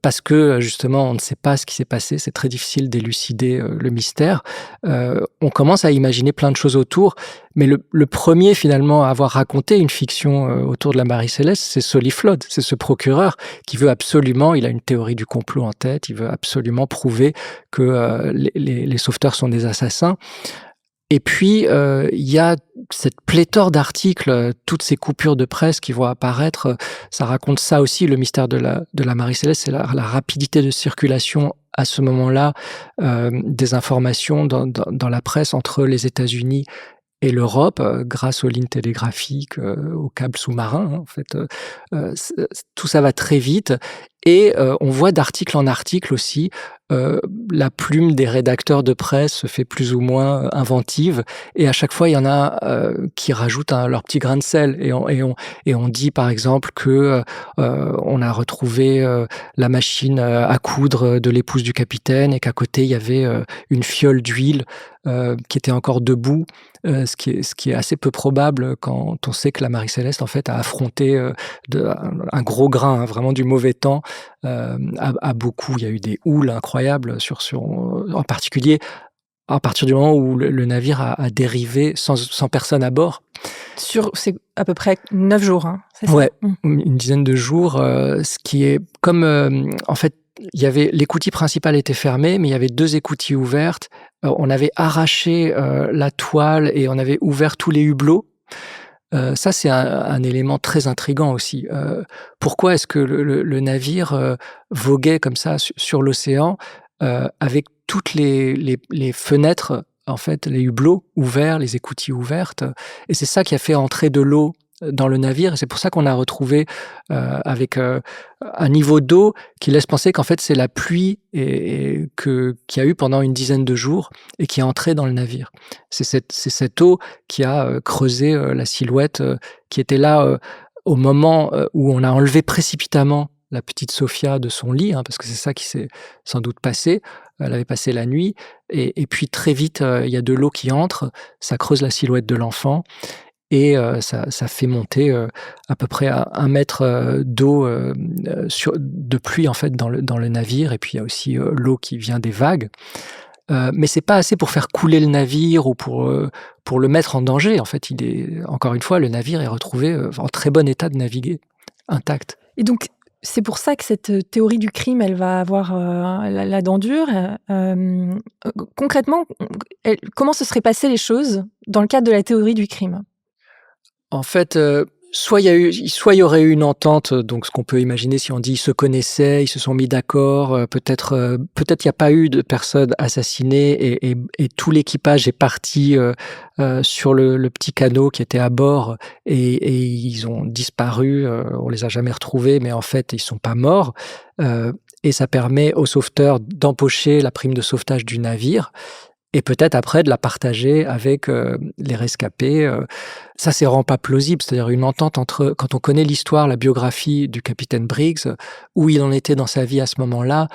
parce que justement on ne sait pas ce qui s'est passé, c'est très difficile d'élucider le mystère. On commence à imaginer plein de choses autour, mais le premier finalement à avoir raconté une fiction autour de la Marie Céleste, c'est Soliflode, c'est ce procureur qui veut absolument, il a une théorie du complot en tête, il veut absolument prouver que les sauveteurs sont des assassins. Et puis, il y a cette pléthore d'articles, toutes ces coupures de presse qui vont apparaître, ça raconte ça aussi, le mystère de la Marie Céleste, c'est la rapidité de circulation à ce moment-là, des informations dans la presse entre les États-Unis et l'Europe, grâce aux lignes télégraphiques, aux câbles sous-marins, hein, en fait, tout ça va très vite et on voit d'article en article aussi, la plume des rédacteurs de presse se fait plus ou moins inventive et à chaque fois, il y en a, qui rajoutent leur petit grain de sel et on dit par exemple que, on a retrouvé, la machine, à coudre de l'épouse du capitaine et qu'à côté, il y avait, une fiole d'huile, qui était encore debout. Ce qui est assez peu probable quand on sait que la Marie Céleste, en fait, a affronté un gros grain, hein, vraiment du mauvais temps, à beaucoup. Il y a eu des houles incroyables en particulier à partir du moment où le navire a dérivé sans personne à bord. C'est à peu près 9 jours, hein, c'est ça? Ouais, une dizaine de jours, ce qui est comme, en fait, il y avait l'écoutille principale était fermée, mais il y avait 2 écoutilles ouvertes. On avait arraché, la toile et on avait ouvert tous les hublots. Ça, c'est un élément très intriguant aussi. Pourquoi est-ce que le navire, voguait comme ça sur l'océan, avec toutes les fenêtres, en fait, les hublots ouverts, les écoutilles ouvertes? Et c'est ça qui a fait entrer de l'eau dans le navire et c'est pour ça qu'on a retrouvé, avec, un niveau d'eau qui laisse penser qu'en fait, c'est la pluie qu'il y a eu pendant une dizaine de jours et qui est entrée dans le navire. C'est cette eau qui a, creusé, la silhouette, qui était là, au moment, où on a enlevé précipitamment la petite Sophia de son lit, hein, parce que c'est ça qui s'est sans doute passé. Elle avait passé la nuit et puis très vite, il y a de l'eau qui entre, ça creuse la silhouette de l'enfant et ça fait monter, à peu près à 1 mètre, d'eau, de pluie en fait dans le navire et puis il y a aussi, l'eau qui vient des vagues. Mais c'est pas assez pour faire couler le navire ou pour le mettre en danger. En fait, encore une fois, le navire est retrouvé, en très bon état de naviguer, intact. Et donc, c'est pour ça que cette théorie du crime, elle va avoir la dent dure. Concrètement, comment se seraient passées les choses dans le cadre de la théorie du crime? En fait, soit il y aurait eu une entente, donc ce qu'on peut imaginer si on dit: «Ils se connaissaient, ils se sont mis d'accord», peut-être il y a pas eu de personnes assassinées et tout l'équipage est parti, sur le petit canot qui était à bord et ils ont disparu, on les a jamais retrouvés, mais en fait, ils sont pas morts, et ça permet aux sauveteurs d'empocher la prime de sauvetage du navire et peut-être après de la partager avec, les rescapés, ça rend pas plausible, c'est-à-dire une entente entre quand on connaît l'histoire, la biographie du capitaine Briggs, où il en était dans sa vie à ce moment-là,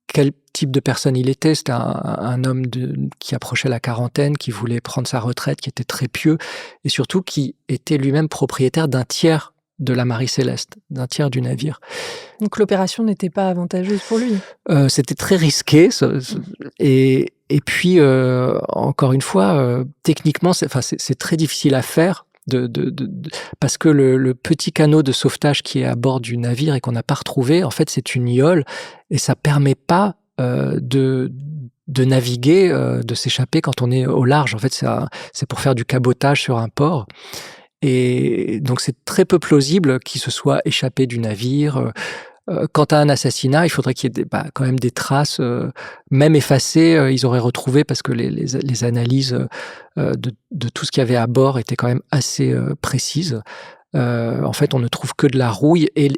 quel type de personne il était. C'était un homme qui approchait la quarantaine, qui voulait prendre sa retraite, qui était très pieux et surtout qui était lui-même propriétaire d'un tiers de la Marie Céleste, d'un tiers du navire. Donc l'opération n'était pas avantageuse pour lui? C'était très risqué et puis, encore une fois, techniquement, c'est très difficile à faire parce que le petit canot de sauvetage qui est à bord du navire et qu'on n'a pas retrouvé, en fait, c'est une yole et ça permet pas, de naviguer, de s'échapper quand on est au large. En fait, c'est pour faire du cabotage sur un port et donc c'est très peu plausible qu'il se soit échappé du navire. Quant à un assassinat, il faudrait qu'il y ait quand même des traces, même effacées, ils auraient retrouvé parce que les analyses, de tout ce qu'il y avait à bord étaient quand même assez, précises. En fait, on ne trouve que de la rouille et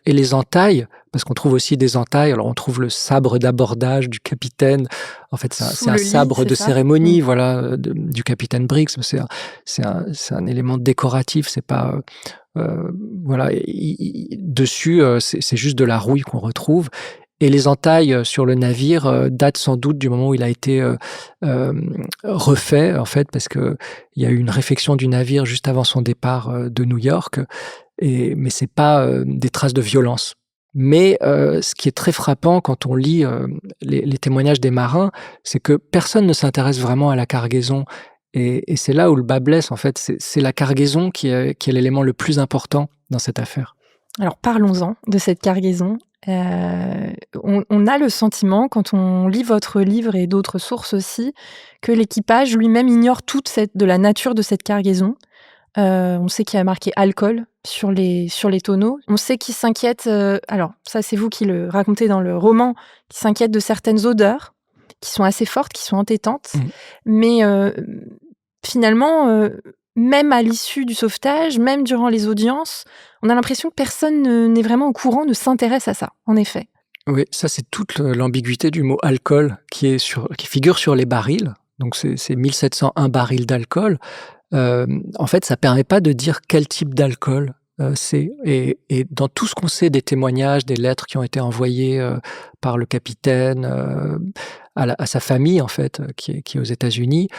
les entailles, parce qu'on trouve aussi des entailles. Alors, on trouve le sabre d'abordage du capitaine. En fait, Sous c'est un le lit, sabre c'est de ça? cérémonie, voilà, du capitaine Briggs. C'est un élément décoratif. C'est pas, voilà. Dessus, c'est juste de la rouille qu'on retrouve. Et les entailles sur le navire datent sans doute du moment où il a été refait, en fait, parce que il y a eu une réfection du navire juste avant son départ de New York. Mais c'est pas des traces de violence. Mais ce qui est très frappant quand on lit les témoignages des marins, c'est que personne ne s'intéresse vraiment à la cargaison. Et c'est là où le bas blesse, en fait. C'est la cargaison qui est l'élément le plus important dans cette affaire. Alors parlons-en de cette cargaison. On a le sentiment, quand on lit votre livre et d'autres sources aussi, que l'équipage lui-même ignore de la nature de cette cargaison. On sait qu'il y a marqué alcool sur les tonneaux. On sait qu'il s'inquiète, alors ça c'est vous qui le racontez dans le roman, qu'il s'inquiète de certaines odeurs qui sont assez fortes, qui sont entêtantes. Mmh. Mais finalement, même à l'issue du sauvetage, même durant les audiences, on a l'impression que personne n'est vraiment au courant, ne s'intéresse à ça, en effet. Oui, ça c'est toute l'ambiguïté du mot alcool qui figure sur les barils. Donc c'est 1701 barils d'alcool. En fait, ça permet pas de dire quel type d'alcool c'est. Et dans tout ce qu'on sait des témoignages, des lettres qui ont été envoyées par le capitaine à sa famille, en fait, qui est aux États-Unis,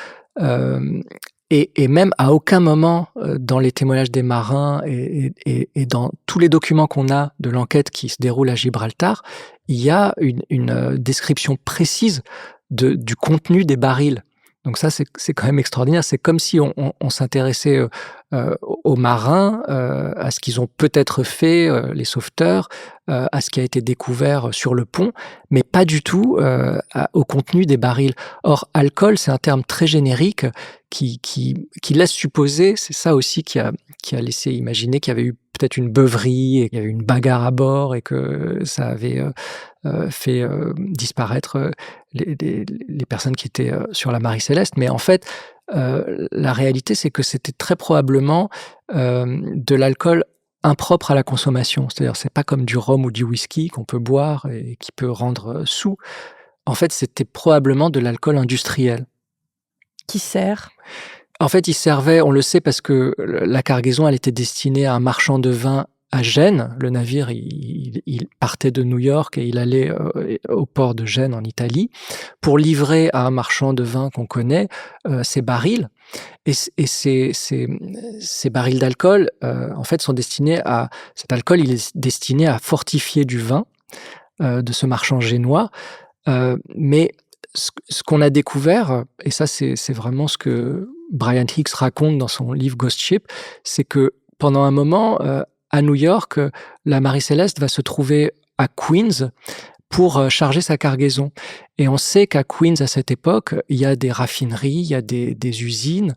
et même à aucun moment dans les témoignages des marins et dans tous les documents qu'on a de l'enquête qui se déroule à Gibraltar, il y a une description précise du contenu des barils. Donc ça, c'est quand même extraordinaire. C'est comme si on s'intéressait aux marins, à ce qu'ils ont peut-être fait, les sauveteurs, à ce qui a été découvert sur le pont, mais pas du tout au contenu des barils. Or, alcool, c'est un terme très générique qui laisse supposer, c'est ça aussi qui a laissé imaginer qu'il y avait eu peut-être une beuverie et qu'il y avait eu une bagarre à bord et que ça avait fait disparaître les personnes qui étaient sur la Marie Céleste. Mais en fait, la réalité, c'est que c'était très probablement de l'alcool impropre à la consommation. C'est-à-dire, c'est pas comme du rhum ou du whisky qu'on peut boire et qui peut rendre saoul. En fait, c'était probablement de l'alcool industriel. Qui sert? En fait, il servait, on le sait parce que la cargaison, elle était destinée à un marchand de vin à Gênes. Le navire, il partait de New York et il allait au port de Gênes en Italie pour livrer à un marchand de vin qu'on connaît ces barils. Et ces barils d'alcool, en fait, sont destinés à... Cet alcool, il est destiné à fortifier du vin de ce marchand génois. Mais ce qu'on a découvert, et ça, c'est vraiment ce que Brian Hicks raconte dans son livre Ghost Ship, c'est que pendant un moment, à New York, la Marie Céleste va se trouver à Queens pour charger sa cargaison. Et on sait qu'à Queens, à cette époque, il y a des raffineries, il y a des usines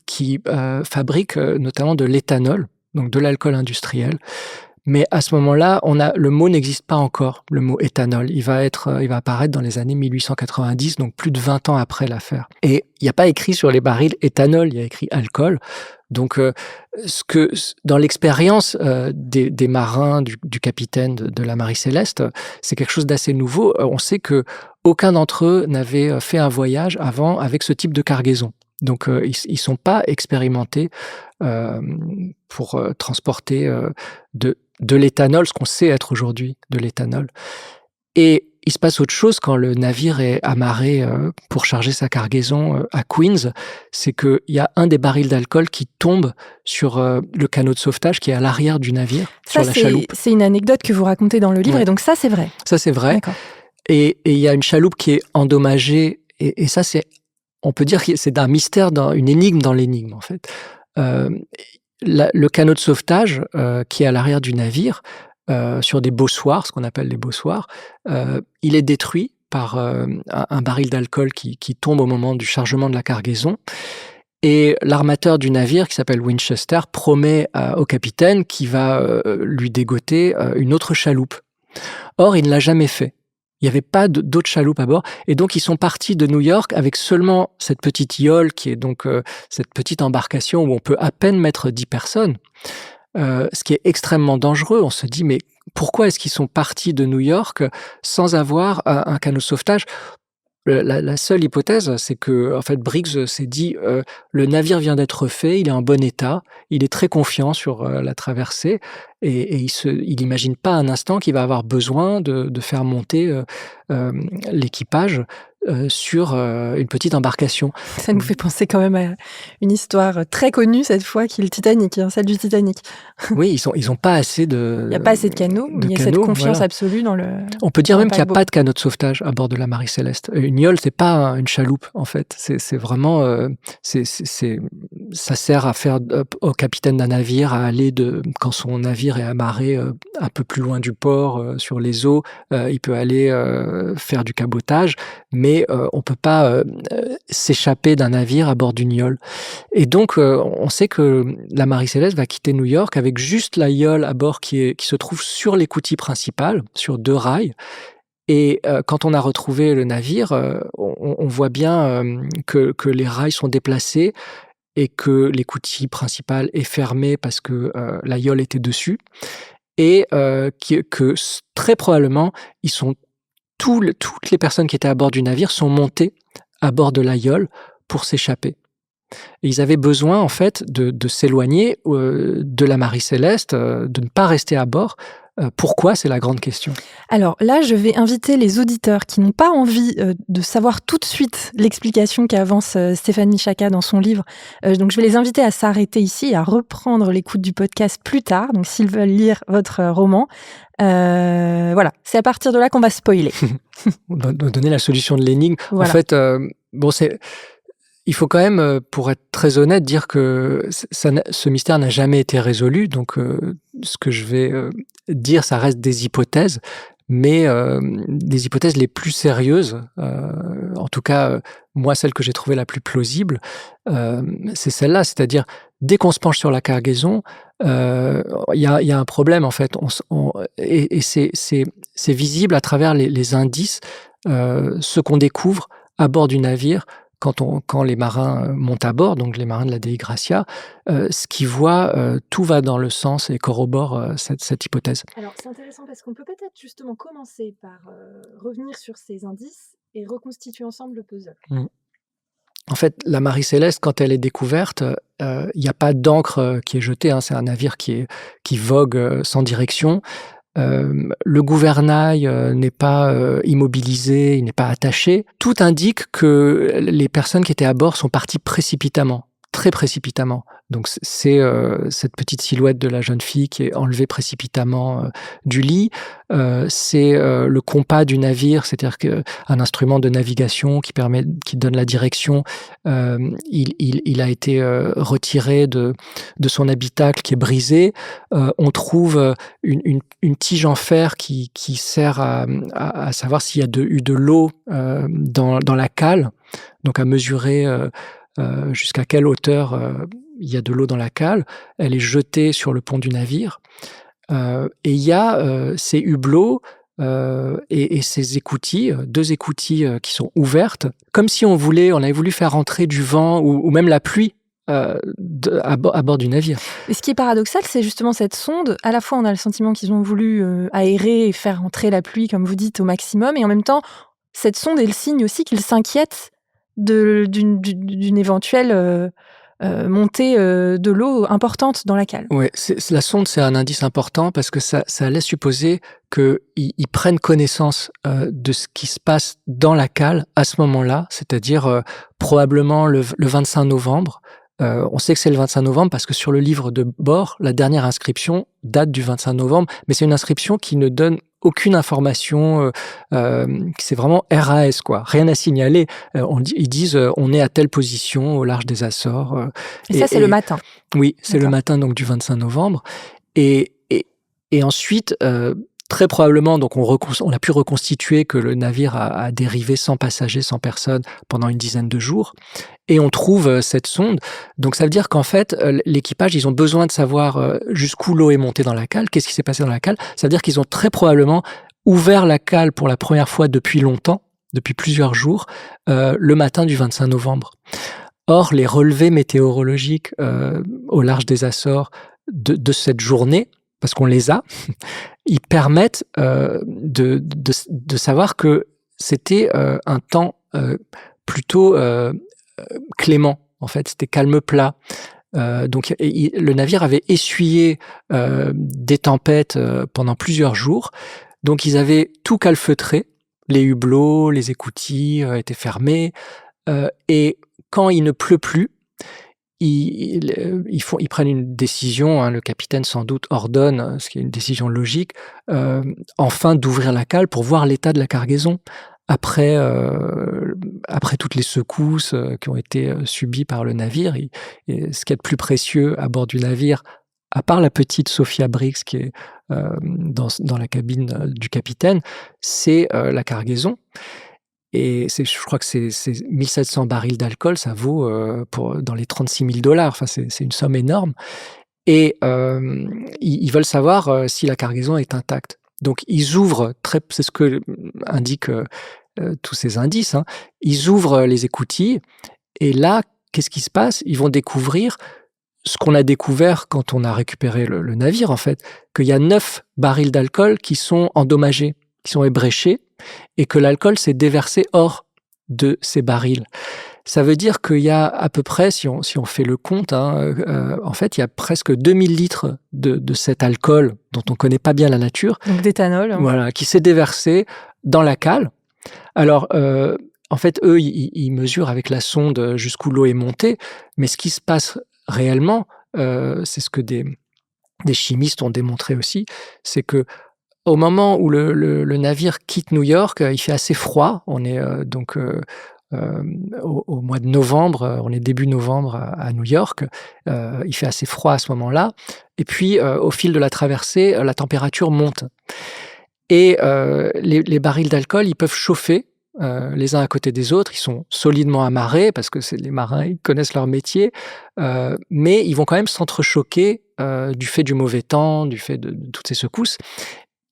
qui fabriquent notamment de l'éthanol, donc de l'alcool industriel. Mais à ce moment-là, le mot n'existe pas encore, le mot éthanol. Il va apparaître dans les années 1890, donc plus de 20 ans après l'affaire. Et il n'y a pas écrit sur les barils éthanol, il y a écrit alcool. Donc, dans l'expérience des marins, du capitaine de la Marie Céleste, c'est quelque chose d'assez nouveau. On sait que aucun d'entre eux n'avait fait un voyage avant avec ce type de cargaison. Donc, ils sont pas expérimentés pour transporter de l'éthanol, ce qu'on sait être aujourd'hui de l'éthanol. Et il se passe autre chose quand le navire est amarré pour charger sa cargaison à Queens, c'est qu'il y a un des barils d'alcool qui tombe sur le canot de sauvetage qui est à l'arrière du navire, sur la chaloupe. C'est une anecdote que vous racontez dans le livre, Ouais. et donc ça, c'est vrai. Ça, c'est vrai. D'accord. Et il y a une chaloupe qui est endommagée, et ça, on peut dire que c'est un mystère, une énigme dans l'énigme, en fait. Le canot de sauvetage qui est à l'arrière du navire, sur des bossoirs, ce qu'on appelle les bossoirs, il est détruit par un baril d'alcool qui tombe au moment du chargement de la cargaison. Et l'armateur du navire, qui s'appelle Winchester, promet au capitaine qu'il va lui dégoter une autre chaloupe. Or, il ne l'a jamais fait. Il Il n'y avait pas d'autres chaloupes à bord. Et donc, ils sont partis de New York avec seulement cette petite yole, qui est donc cette petite embarcation où on peut à peine mettre 10 personnes. Ce qui est extrêmement dangereux. On se dit, mais pourquoi est-ce qu'ils sont partis de New York sans avoir un canot de sauvetage? La seule hypothèse, c'est que en fait, Briggs s'est dit, le navire vient d'être fait, il est en bon état, il est très confiant sur la traversée et il imagine pas un instant qu'il va avoir besoin de faire monter l'équipage sur une petite embarcation. Ça nous fait penser quand même à une histoire très connue cette fois, qui est le Titanic, celle du Titanic. Oui, ils ont pas assez de. Il n'y a pas assez de canots, mais il y a cette confiance absolue dans le. On peut dire même qu'il n'y a paquebot. pas de canot de sauvetage à bord de la Marie Céleste. Une yole, c'est pas une chaloupe en fait. C'est vraiment, ça sert à faire au capitaine d'un navire à aller quand son navire est amarré un peu plus loin du port sur les eaux, il peut aller faire du cabotage, mais on peut pas s'échapper d'un navire à bord d'une yole. Et donc, on sait que la Marie Céleste va quitter New York avec juste la yole à bord qui se trouve sur l'écoutille principale, sur 2 rails. Et quand on a retrouvé le navire, on voit bien que les rails sont déplacés et que l'écoutille principale est fermée parce que la yole était dessus. Et que très probablement, toutes les personnes qui étaient à bord du navire sont montées à bord de la yole pour s'échapper. Et ils avaient besoin, en fait, de s'éloigner de la Marie Céleste, de ne pas rester à bord. Pourquoi ? C'est la grande question. Alors là, je vais inviter les auditeurs qui n'ont pas envie de savoir tout de suite l'explication qu'avance Stéphane Michaka dans son livre. Donc je vais les inviter à s'arrêter ici et à reprendre l'écoute du podcast plus tard. Donc s'ils veulent lire votre roman, voilà, c'est à partir de là qu'on va spoiler. On va donner la solution de l'énigme. Voilà. En fait, il faut quand même, pour être très honnête, dire que ce mystère n'a jamais été résolu. Donc, ce que je vais dire, ça reste des hypothèses, mais des hypothèses les plus sérieuses. En tout cas, moi, celle que j'ai trouvée la plus plausible, c'est celle-là. C'est-à-dire, dès qu'on se penche sur la cargaison, il y a un problème, en fait. Et c'est visible à travers les indices, ce qu'on découvre à bord du navire, quand les marins montent à bord, donc les marins de la Dei Gracia, ce qu'ils voient, tout va dans le sens et corrobore cette hypothèse. Alors c'est intéressant parce qu'on peut peut-être justement commencer par revenir sur ces indices et reconstituer ensemble le puzzle. En fait, la Marie Céleste, quand elle est découverte, il n'y a pas d'encre qui est jetée, hein, c'est un navire qui vogue sans direction. Le gouvernail n'est pas immobilisé, il n'est pas attaché. Tout indique que les personnes qui étaient à bord sont parties précipitamment, très précipitamment. Donc c'est cette petite silhouette de la jeune fille qui est enlevée précipitamment du lit. C'est le compas du navire, c'est-à-dire un instrument de navigation qui donne la direction. Il a été retiré de son habitacle qui est brisé. On trouve une tige en fer qui sert à savoir s'il y a eu de l'eau dans la cale, donc à mesurer jusqu'à quelle hauteur il y a de l'eau dans la cale. Elle est jetée sur le pont du navire. Et il y a ces hublots et ces écoutilles, 2 écoutilles qui sont ouvertes, comme si on avait voulu faire entrer du vent ou même la pluie à bord du navire. Et ce qui est paradoxal, c'est justement cette sonde. À la fois, on a le sentiment qu'ils ont voulu aérer et faire entrer la pluie, comme vous dites, au maximum, et en même temps, cette sonde est le signe aussi qu'ils s'inquiètent d'une éventuelle montée de l'eau importante dans la cale. Oui, la sonde, c'est un indice important parce que ça laisse supposer qu'ils prennent connaissance de ce qui se passe dans la cale à ce moment-là, c'est-à-dire probablement le 25 novembre. On sait que c'est le 25 novembre parce que sur le livre de bord, la dernière inscription date du 25 novembre, mais c'est une inscription qui ne donne aucune information, c'est vraiment RAS, quoi. Rien à signaler. Ils disent on est à telle position au large des Açores. Et ça, c'est le matin. Oui, c'est D'accord. le matin donc du 25 novembre. Et ensuite, très probablement, donc on a pu reconstituer que le navire a dérivé sans passagers, sans personne pendant une dizaine de jours. Et on trouve cette sonde. Donc ça veut dire qu'en fait, l'équipage, ils ont besoin de savoir jusqu'où l'eau est montée dans la cale, qu'est-ce qui s'est passé dans la cale. Ça veut dire qu'ils ont très probablement ouvert la cale pour la première fois depuis longtemps, depuis plusieurs jours, le matin du 25 novembre. Or, les relevés météorologiques au large des Açores de cette journée, parce qu'on les a, ils permettent de savoir que c'était un temps plutôt clément. En fait, c'était calme plat. Donc, le navire avait essuyé des tempêtes pendant plusieurs jours. Donc, ils avaient tout calfeutré. Les hublots, les écoutilles étaient fermés. Et quand il ne pleut plus, ils prennent une décision, hein, le capitaine sans doute ordonne, ce qui est une décision logique, enfin d'ouvrir la cale pour voir l'état de la cargaison. Après toutes les secousses qui ont été subies par le navire, et ce qu'il y a de plus précieux à bord du navire, à part la petite Sophia Briggs qui est dans la cabine du capitaine, c'est la cargaison. Et je crois que c'est 1700 barils d'alcool, ça vaut dans les $36 000. Enfin, c'est une somme énorme. Et ils veulent savoir si la cargaison est intacte. Donc, ils ouvrent, c'est ce que indiquent tous ces indices, hein. Ils ouvrent les écoutilles. Et là, qu'est-ce qui se passe? Ils vont découvrir ce qu'on a découvert quand on a récupéré le navire, en fait, qu'il y a 9 barils d'alcool qui sont endommagés, qui sont ébréchés, et que l'alcool s'est déversé hors de ces barils. Ça veut dire qu'il y a à peu près, si on fait le compte, hein, en fait, il y a presque 2000 litres de cet alcool dont on ne connaît pas bien la nature. Donc d'éthanol. Hein. Voilà, qui s'est déversé dans la cale. Alors, en fait, eux, ils mesurent avec la sonde jusqu'où l'eau est montée, mais ce qui se passe réellement, c'est ce que des chimistes ont démontré aussi, c'est que au moment où le navire quitte New York, il fait assez froid. On est donc au mois de novembre, on est début novembre à New York. Il fait assez froid à ce moment-là. Et puis, au fil de la traversée, la température monte. Et les barils d'alcool, ils peuvent chauffer les uns à côté des autres. Ils sont solidement amarrés parce que les marins, ils connaissent leur métier. Mais ils vont quand même s'entrechoquer du fait du mauvais temps, du fait de toutes ces secousses.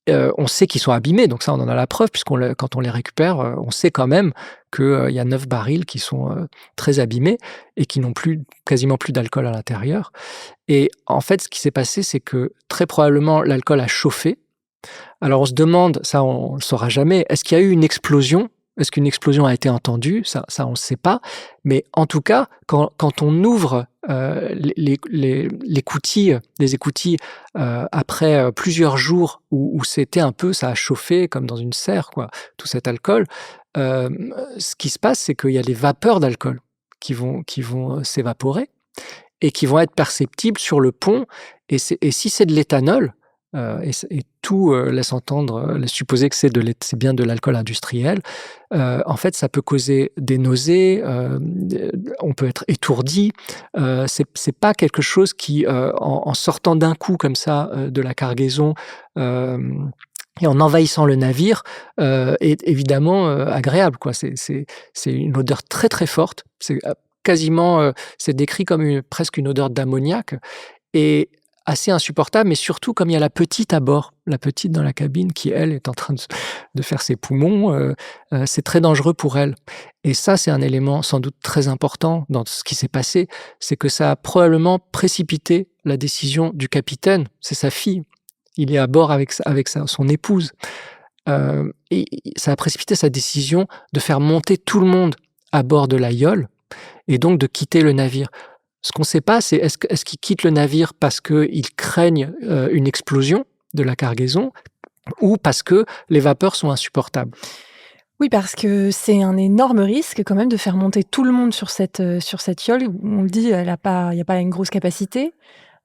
On sait qu'ils sont abîmés, donc ça on en a la preuve, quand on les récupère, on sait quand même qu'il y a 9 barils qui sont très abîmés et qui n'ont quasiment plus d'alcool à l'intérieur. Et en fait, ce qui s'est passé, c'est que très probablement l'alcool a chauffé. Alors on se demande, ça on ne le saura jamais, est-ce qu'il y a eu une explosion? Est-ce qu'une explosion a été entendue? Ça on ne le sait pas. Mais en tout cas, quand on ouvre les écoutilles après plusieurs jours où c'était un peu, ça a chauffé comme dans une serre, quoi, tout cet alcool, ce qui se passe, c'est qu'il y a les vapeurs d'alcool qui vont s'évaporer et qui vont être perceptibles sur le pont. Et si c'est de l'éthanol, et tout laisse supposer que c'est bien de l'alcool industriel. En fait, ça peut causer des nausées, on peut être étourdi. C'est pas quelque chose qui, en sortant d'un coup comme ça de la cargaison, et en envahissant le navire, est évidemment agréable, quoi. C'est une odeur très très forte. C'est quasiment, c'est décrit comme presque une odeur d'ammoniac. Et assez insupportable, mais surtout comme il y a la petite à bord, la petite dans la cabine qui, elle, est en train de faire ses poumons, c'est très dangereux pour elle. Et ça, c'est un élément sans doute très important dans ce qui s'est passé, c'est que ça a probablement précipité la décision du capitaine, c'est sa fille. Il est à bord avec son épouse. Et ça a précipité sa décision de faire monter tout le monde à bord de la Yole et donc de quitter le navire. Ce qu'on ne sait pas, c'est est-ce qu'ils quittent le navire parce qu'ils craignent une explosion de la cargaison ou parce que les vapeurs sont insupportables. Oui, parce que c'est un énorme risque quand même de faire monter tout le monde sur cette Yole. On le dit, il n'y a pas une grosse capacité.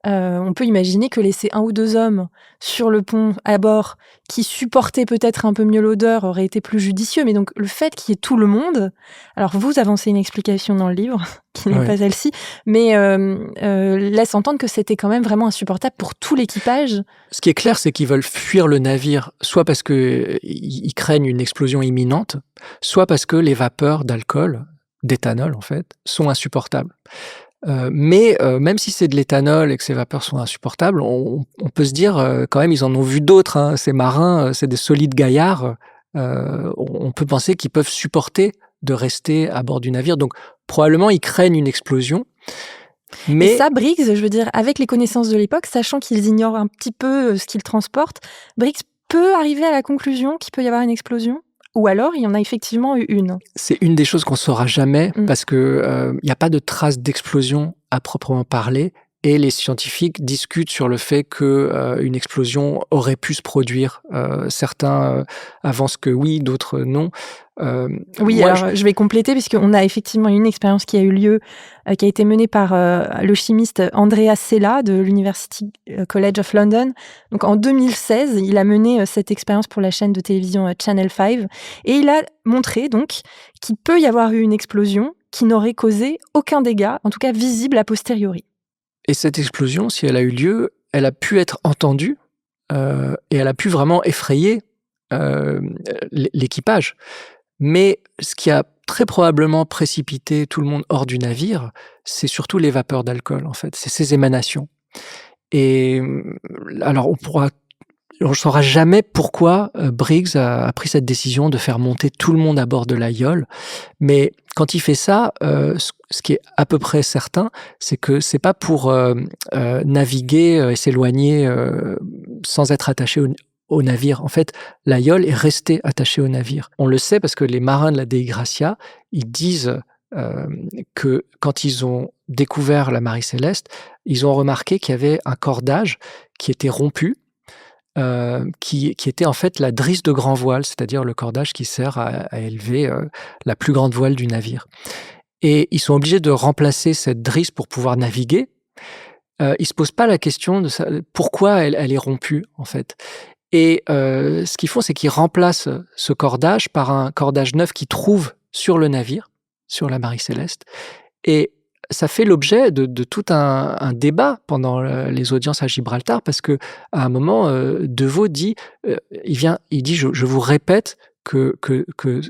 On peut imaginer que laisser 1 ou 2 hommes sur le pont à bord qui supportaient peut-être un peu mieux l'odeur aurait été plus judicieux. Mais donc le fait qu'il y ait tout le monde, alors vous avancez une explication dans le livre qui n'est pas celle-ci, mais laisse entendre que c'était quand même vraiment insupportable pour tout l'équipage. Ce qui est clair, c'est qu'ils veulent fuir le navire, soit parce qu'ils craignent une explosion imminente, soit parce que les vapeurs d'alcool, d'éthanol en fait, sont insupportables. Mais même si c'est de l'éthanol et que ces vapeurs sont insupportables, on peut se dire, quand même, ils en ont vu d'autres, hein. Ces marins, c'est des solides gaillards, on peut penser qu'ils peuvent supporter de rester à bord du navire. Donc probablement, ils craignent une explosion, Et mais ça, Briggs, je veux dire, avec les connaissances de l'époque, sachant qu'ils ignorent un petit peu ce qu'ils transportent, Briggs peut arriver à la conclusion qu'il peut y avoir une explosion? Ou alors il y en a effectivement eu une? c'est une des choses qu'on saura jamais Mmh. parce que, il y a pas de traces d'explosion à proprement parler et les scientifiques discutent sur le fait que, une explosion aurait pu se produire. Certains, avancent que oui, d'autres non. Oui, Moi je alors je vais compléter puisqu'on a effectivement une expérience qui a eu lieu, qui a été menée par, le chimiste Andreas Sella de l'University College of London. Donc en 2016, il a mené, cette expérience pour la chaîne de télévision, Channel 5 et il a montré donc qu'il peut y avoir eu une explosion qui n'aurait causé aucun dégât, en tout cas visible a posteriori. Et cette explosion, si elle a eu lieu, elle a pu être entendue, et elle a pu vraiment effrayer, l'équipage. Mais ce qui a très probablement précipité tout le monde hors du navire, c'est surtout les vapeurs d'alcool, en fait, c'est ces émanations et alors on ne saura jamais pourquoi, Briggs a pris cette décision de faire monter tout le monde à bord de la Yole. Mais quand il fait ça, ce qui est à peu près certain, c'est que c'est pas pour, naviguer, et s'éloigner, sans être attaché au navire. En fait, la Yole est restée attachée au navire. On le sait parce que les marins de la Dei Gracia, ils disent, que quand ils ont découvert la Marie Céleste, ils ont remarqué qu'il y avait un cordage qui était rompu, qui était en fait la drisse de grand voile, c'est-à-dire le cordage qui sert à élever, la plus grande voile du navire et ils sont obligés de remplacer cette drisse pour pouvoir naviguer. Ils se posent pas la question de sa pourquoi elle est rompue, en fait et ce qu'ils font, c'est qu'ils remplacent ce cordage par un cordage neuf qu'ils trouvent sur le navire, sur la Marie Céleste et ça fait l'objet de tout un débat pendant, les audiences à Gibraltar parce qu'à un moment, Deveau dit, il dit: «Je vous répète que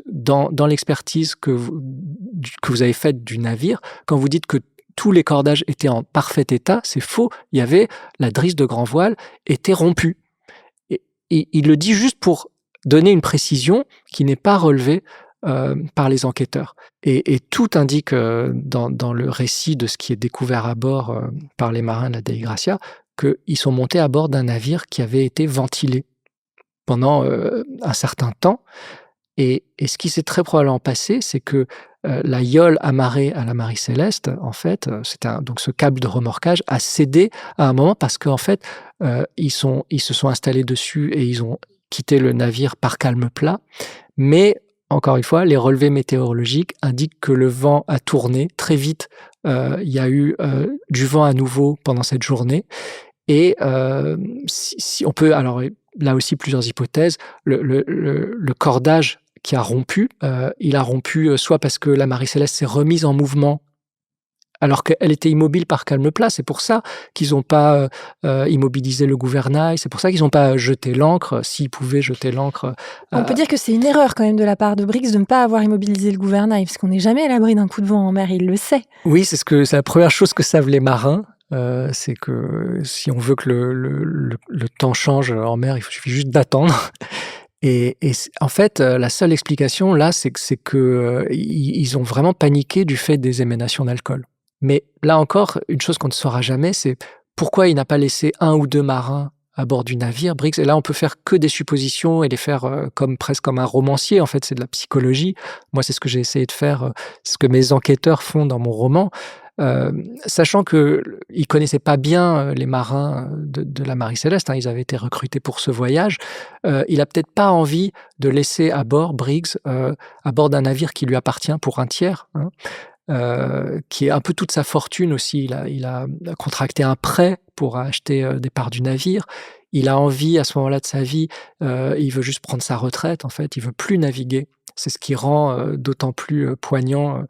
dans l'expertise que vous avez faite du navire, quand vous dites que tous les cordages étaient en parfait état, c'est faux. Il y avait la drisse de grand voile était rompue» et il le dit juste pour donner une précision qui n'est pas relevée, par les enquêteurs et tout indique, dans le récit de ce qui est découvert à bord, par les marins de la Dei Gracia, qu'ils sont montés à bord d'un navire qui avait été ventilé pendant, un certain temps et ce qui s'est très probablement passé, c'est que, la Yole amarrée à la Marie Céleste, en fait, donc ce câble de remorquage a cédé à un moment parce qu'en fait, ils se sont installés dessus et ils ont quitté le navire par calme plat. Mais encore une fois, les relevés météorologiques indiquent que le vent a tourné très vite. Il y a eu, du vent à nouveau pendant cette journée et si on peut alors là aussi plusieurs hypothèses. Le cordage qui a rompu, il a rompu, soit parce que la Marie Céleste s'est remise en mouvement alors qu'elle était immobile par calme plat. C'est pour ça qu'ils n'ont pas, immobilisé le gouvernail. C'est pour ça qu'ils n'ont pas jeté l'ancre, s'ils pouvaient jeter l'ancre, On peut dire que c'est une erreur quand même de la part de Briggs de ne pas avoir immobilisé le gouvernail, parce qu'on n'est jamais à l'abri d'un coup de vent en mer, et il le sait. Oui, c'est la première chose que savent les marins, c'est que si on veut que le temps change en mer, il suffit juste d'attendre et c en fait, la seule explication là, c'est que, ils ont vraiment paniqué du fait des émanations d'alcool. Mais là encore, une chose qu'on ne saura jamais, c'est pourquoi il n'a pas laissé un ou 2 marins à bord du navire, Briggs et là, on peut faire que des suppositions et les faire, presque comme un romancier, en fait, c'est de la psychologie. Moi, c'est ce que j'ai essayé de faire, c'est ce que mes enquêteurs font dans mon roman. Sachant qu'ils connaissaient pas bien, les marins, de la Marie Céleste, hein, ils avaient été recrutés pour ce voyage. Il a peut-être pas envie de laisser à bord Briggs, à bord d'un navire qui lui appartient pour un tiers, hein, qui est un peu toute sa fortune aussi. Il a contracté un prêt pour acheter, des parts du navire. Il a envie à ce moment-là de sa vie, il veut juste prendre sa retraite en fait, il veut plus naviguer. C'est ce qui rend, d'autant plus, poignant,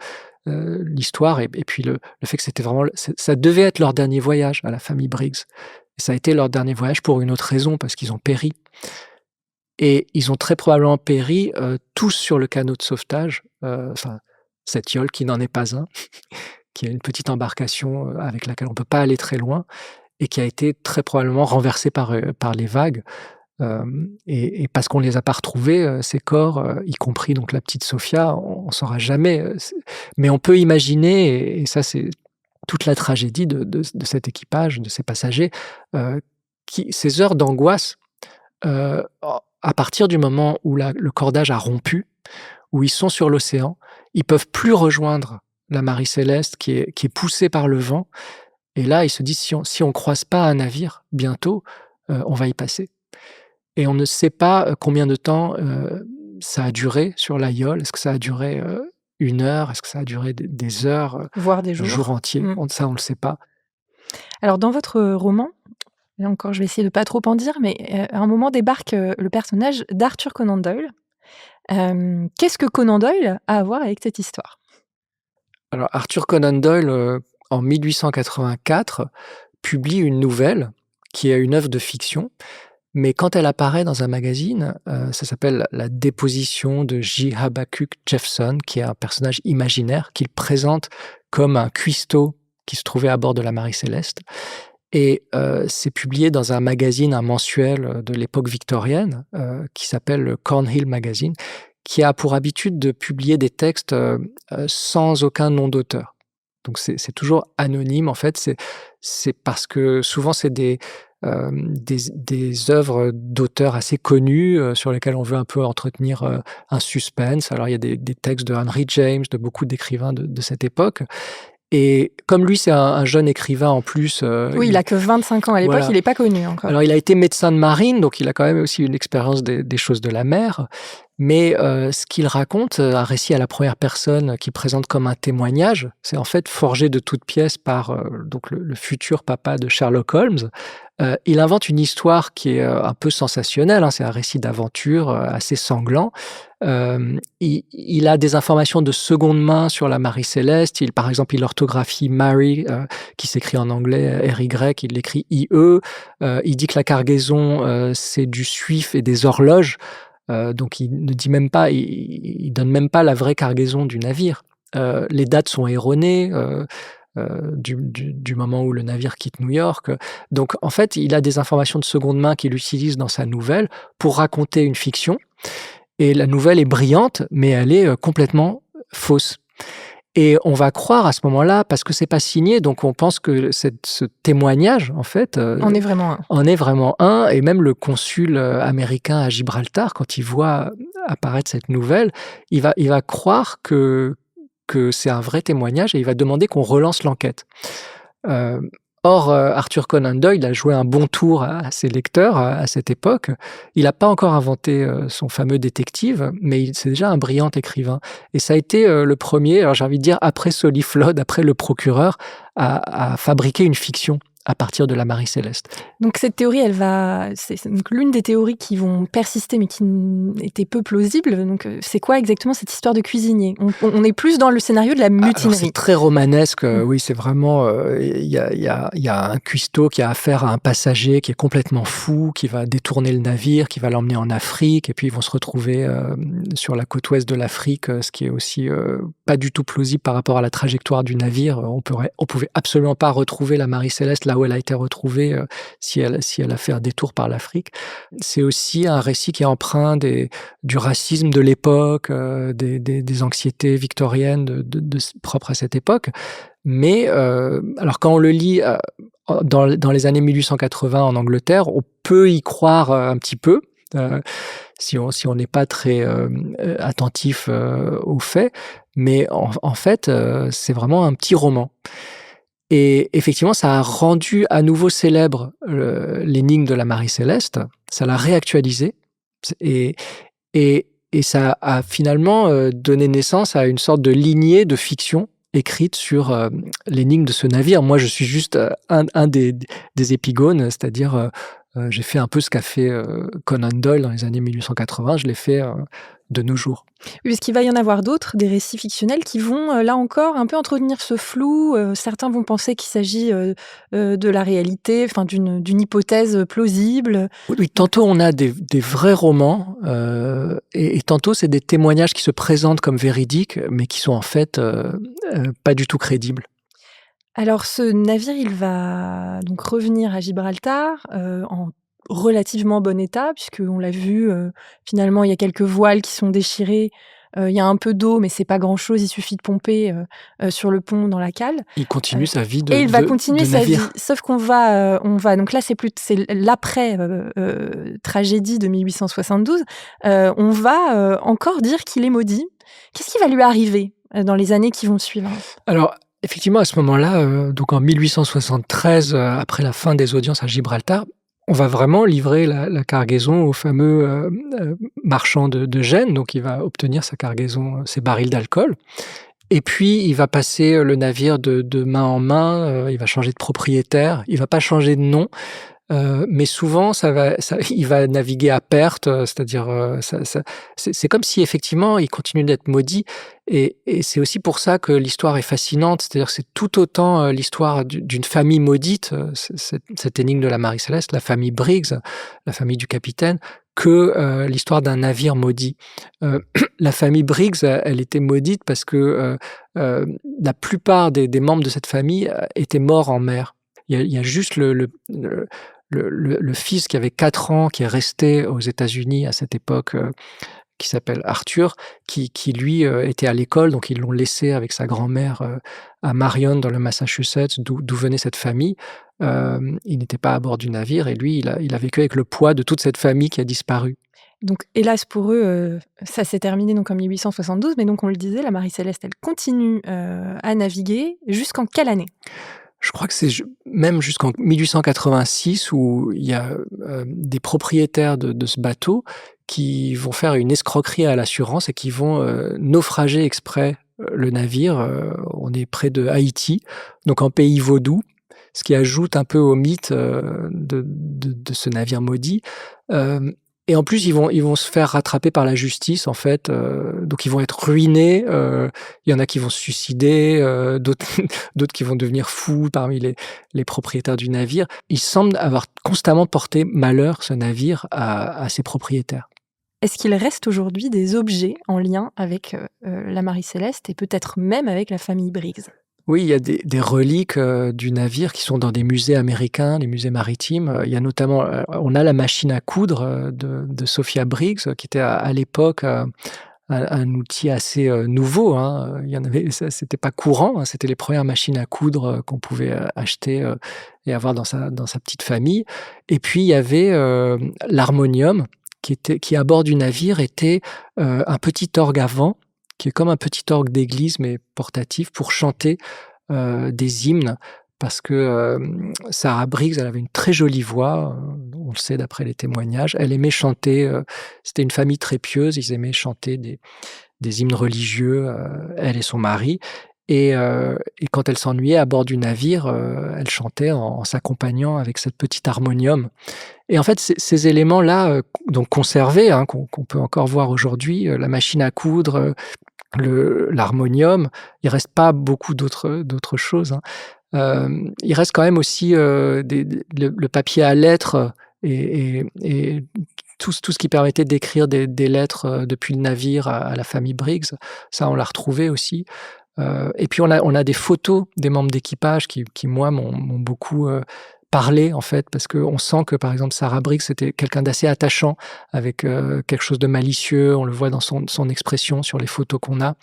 l'histoire et puis le fait que c'était vraiment ça devait être leur dernier voyage à la famille Briggs et ça a été leur dernier voyage pour une autre raison, parce qu'ils ont péri et ils ont très probablement péri, tous sur le canot de sauvetage, enfin cette Yole qui n'en est pas un qui est une petite embarcation avec laquelle on ne peut pas aller très loin et qui a été très probablement renversée par les vagues. Et parce qu'on ne les a pas retrouvés, ces corps, y compris donc la petite Sophia, on ne saura jamais. Mais on peut imaginer, et ça c'est toute la tragédie de cet équipage, de ces passagers, ces heures d'angoisse, à partir du moment où le cordage a rompu, où ils sont sur l'océan, ils peuvent plus rejoindre la Marie Céleste qui est poussée par le vent. Et là, ils se disent si on croise pas un navire bientôt, on va y passer. Et on ne sait pas combien de temps ça a duré sur l'Aïol. Est-ce que ça a duré 1 heure? Est-ce que ça a duré des heures, Voire des un jours. jour entier? Mmh. Ça, on le sait pas. Alors dans votre roman, là encore je vais essayer de pas trop en dire, mais à un moment débarque le personnage d'Arthur Conan Doyle. Qu'est-ce que Conan Doyle a à voir avec cette histoire? Alors Arthur Conan Doyle, en 1884, publie une nouvelle qui est une œuvre de fiction, mais quand elle apparaît dans un magazine, ça s'appelle La déposition de J. Habakkuk Jephson, qui est un personnage imaginaire qu'il présente comme un cuistot qui se trouvait à bord de la Marie Céleste. Et c'est publié dans un magazine, un mensuel de l'époque victorienne, qui s'appelle le Cornhill Magazine, qui a pour habitude de publier des textes sans aucun nom d'auteur. Donc c'est toujours anonyme en fait. C'est parce que souvent c'est des œuvres d'auteurs assez connus sur lesquelles on veut un peu entretenir un suspense. Alors il y a des textes de Henry James, de beaucoup d'écrivains de cette époque. Et comme lui, c'est un jeune écrivain en plus. Oui, il a que 25 ans à l'époque, Voilà. il n'est pas connu encore. Alors, il a été médecin de marine, donc il a quand même aussi une expérience des choses de la mer. Mais ce qu'il raconte, un récit à la première personne qui présente comme un témoignage, c'est en fait forgé de toutes pièces par donc le futur papa de Sherlock Holmes. Il invente une histoire qui est un peu sensationnelle, hein, c'est un récit d'aventure assez sanglant. Il a des informations de seconde main sur la Marie Céleste. Par exemple, il orthographie Mary, qui s'écrit en anglais R-Y, il l'écrit I-E. Il dit que la cargaison, c'est du suif et des horloges. Donc il ne dit même pas, il donne même pas la vraie cargaison du navire. Les dates sont erronées du moment où le navire quitte New York. Donc en fait, il a des informations de seconde main qu'il utilise dans sa nouvelle pour raconter une fiction. Et la nouvelle est brillante, mais elle est complètement fausse. Et on va croire à ce moment-là, parce que c'est pas signé, donc on pense que ce témoignage, en fait, En est vraiment un. en est vraiment un. Et même le consul américain à Gibraltar, quand il voit apparaître cette nouvelle, il va croire que c'est un vrai témoignage et il va demander qu'on relance l'enquête. Or, Arthur Conan Doyle a joué un bon tour à ses lecteurs à cette époque. Il n'a pas encore inventé son fameux détective, mais c'est déjà un brillant écrivain. Et ça a été le premier, alors j'ai envie de dire, après Soliflode, après Le Procureur, à fabriquer une fiction à partir de la Marie Céleste. Donc cette théorie, c'est donc l'une des théories qui vont persister, mais qui était peu plausible. Donc c'est quoi exactement cette histoire de cuisinier? On est plus dans le scénario de la mutinerie. Alors, c'est très romanesque. Oui, c'est vraiment. Il y a un cuistot qui a affaire à un passager qui est complètement fou, qui va détourner le navire, qui va l'emmener en Afrique, et puis ils vont se retrouver sur la côte ouest de l'Afrique, ce qui est aussi pas du tout plausible par rapport à la trajectoire du navire. On pouvait absolument pas retrouver la Marie Céleste là où elle a été retrouvée si elle a fait un détour par l'Afrique. C'est aussi un récit qui est empreint du racisme de l'époque, des anxiétés victoriennes propres à cette époque. Mais alors quand on le lit dans les années 1880 en Angleterre, on peut y croire un petit peu, si on n'est pas très attentif aux faits. Mais en fait, c'est vraiment un petit roman. Et effectivement, ça a rendu à nouveau célèbre l'énigme de la Marie Céleste. Ça l'a réactualisé et ça a finalement donné naissance à une sorte de lignée de fiction écrite sur l'énigme de ce navire. Moi, je suis juste un des épigones, c'est-à-dire j'ai fait un peu ce qu'a fait Conan Doyle dans les années 1880, je l'ai fait de nos jours. Oui, parce qu'il va y en avoir d'autres, des récits fictionnels qui vont, là encore, un peu entretenir ce flou. Certains vont penser qu'il s'agit de la réalité, enfin d'une hypothèse plausible. Oui, tantôt on a des vrais romans, et tantôt c'est des témoignages qui se présentent comme véridiques, mais qui sont en fait pas du tout crédibles. Alors ce navire, il va donc revenir à Gibraltar, en relativement bon état puisqu'on l'a vu, finalement il y a quelques voiles qui sont déchirées, il y a un peu d'eau mais c'est pas grand-chose, il suffit de pomper, sur le pont dans la cale, Il continue sa vie et il va continuer de sa vie. navire. Sauf on va donc là c'est l'après, tragédie de 1872, on va, encore dire qu'il est maudit. Qu'est-ce qui va lui arriver, dans les années qui vont suivre? Alors, effectivement, à ce moment-là, donc en 1873, après la fin des audiences à Gibraltar, on va vraiment livrer la cargaison au fameux, marchand de Gênes. Donc il va obtenir sa cargaison, ses barils d'alcool. Et puis il va passer, le navire de main en main, il va changer de propriétaire. Il va pas changer de nom. Mais souvent il va naviguer à perte, c'est-à-dire, c'est comme si effectivement il continue d'être maudit, et c'est aussi pour ça que l'histoire est fascinante. C'est-à-dire que c'est tout autant, l'histoire d'une famille maudite, cette énigme de la Marie-Céleste, la famille Briggs, la famille du capitaine, que, l'histoire d'un navire maudit. La famille Briggs, elle était maudite parce que, la plupart des membres de cette famille, étaient morts en mer. Il y a juste le fils qui avait 4 ans, qui est resté aux États-Unis à cette époque, qui s'appelle Arthur, qui lui, était à l'école, donc ils l'ont laissé avec sa grand-mère, à Marion dans le Massachusetts, d'où venait cette famille. Il n'était pas à bord du navire, et lui, il a vécu avec le poids de toute cette famille qui a disparu. Donc hélas pour eux, ça s'est terminé donc en 1872, mais donc on le disait, la Marie-Céleste, elle continue, à naviguer jusqu'en quelle année? Je crois que c'est même jusqu'en 1886 où il y a, des propriétaires de ce bateau qui vont faire une escroquerie à l'assurance et qui vont, naufrager exprès, le navire. On est près de Haïti, donc en pays vaudou, ce qui ajoute un peu au mythe, de ce navire maudit. Hem Et en plus, ils vont se faire rattraper par la justice, en fait, donc ils vont être ruinés. Il y en a qui vont se suicider, d'autres d'autres qui vont devenir fous parmi les propriétaires du navire. Il semble avoir constamment porté malheur, ce navire, à ses propriétaires. Est-ce qu'il reste aujourd'hui des objets en lien avec, la Marie-Céleste et peut-être même avec la famille Briggs? Oui, il y a des reliques, du navire qui sont dans des musées américains, les musées maritimes. Il y a notamment, on a la machine à coudre, de Sophia Briggs, qui était à l'époque, un outil assez, nouveau, hein. Il y en avait c'était pas courant, hein, c'était les premières machines à coudre, qu'on pouvait, acheter, et avoir dans sa petite famille. Et puis il y avait, l'harmonium qui à bord du navire était, un petit orgue à vent, qui est comme un petit orgue d'église mais portatif pour chanter, des hymnes. Parce que, Sarah Briggs, elle avait une très jolie voix, on le sait d'après les témoignages. Elle aimait chanter, c'était une famille très pieuse, ils aimaient chanter des hymnes religieux, elle et son mari. Et quand elle s'ennuyait à bord du navire, elle chantait en s'accompagnant avec cette petite harmonium. Et en fait, ces éléments-là, donc conservés, hein, qu'on peut encore voir aujourd'hui, la machine à coudre, l'harmonium, il reste pas beaucoup d'autres choses, hein. Il reste quand même aussi, le papier à lettres, et tout ce qui permettait d'écrire des lettres, depuis le navire à la famille Briggs. Ça, on l'a retrouvé aussi. Et puis on a des photos des membres d'équipage qui moi m'ont beaucoup, parlé, en fait, parce qu'on sent que, par exemple, Sarah Briggs, c'était quelqu'un d'assez attachant avec, quelque chose de malicieux. On le voit dans son expression sur les photos qu'on a.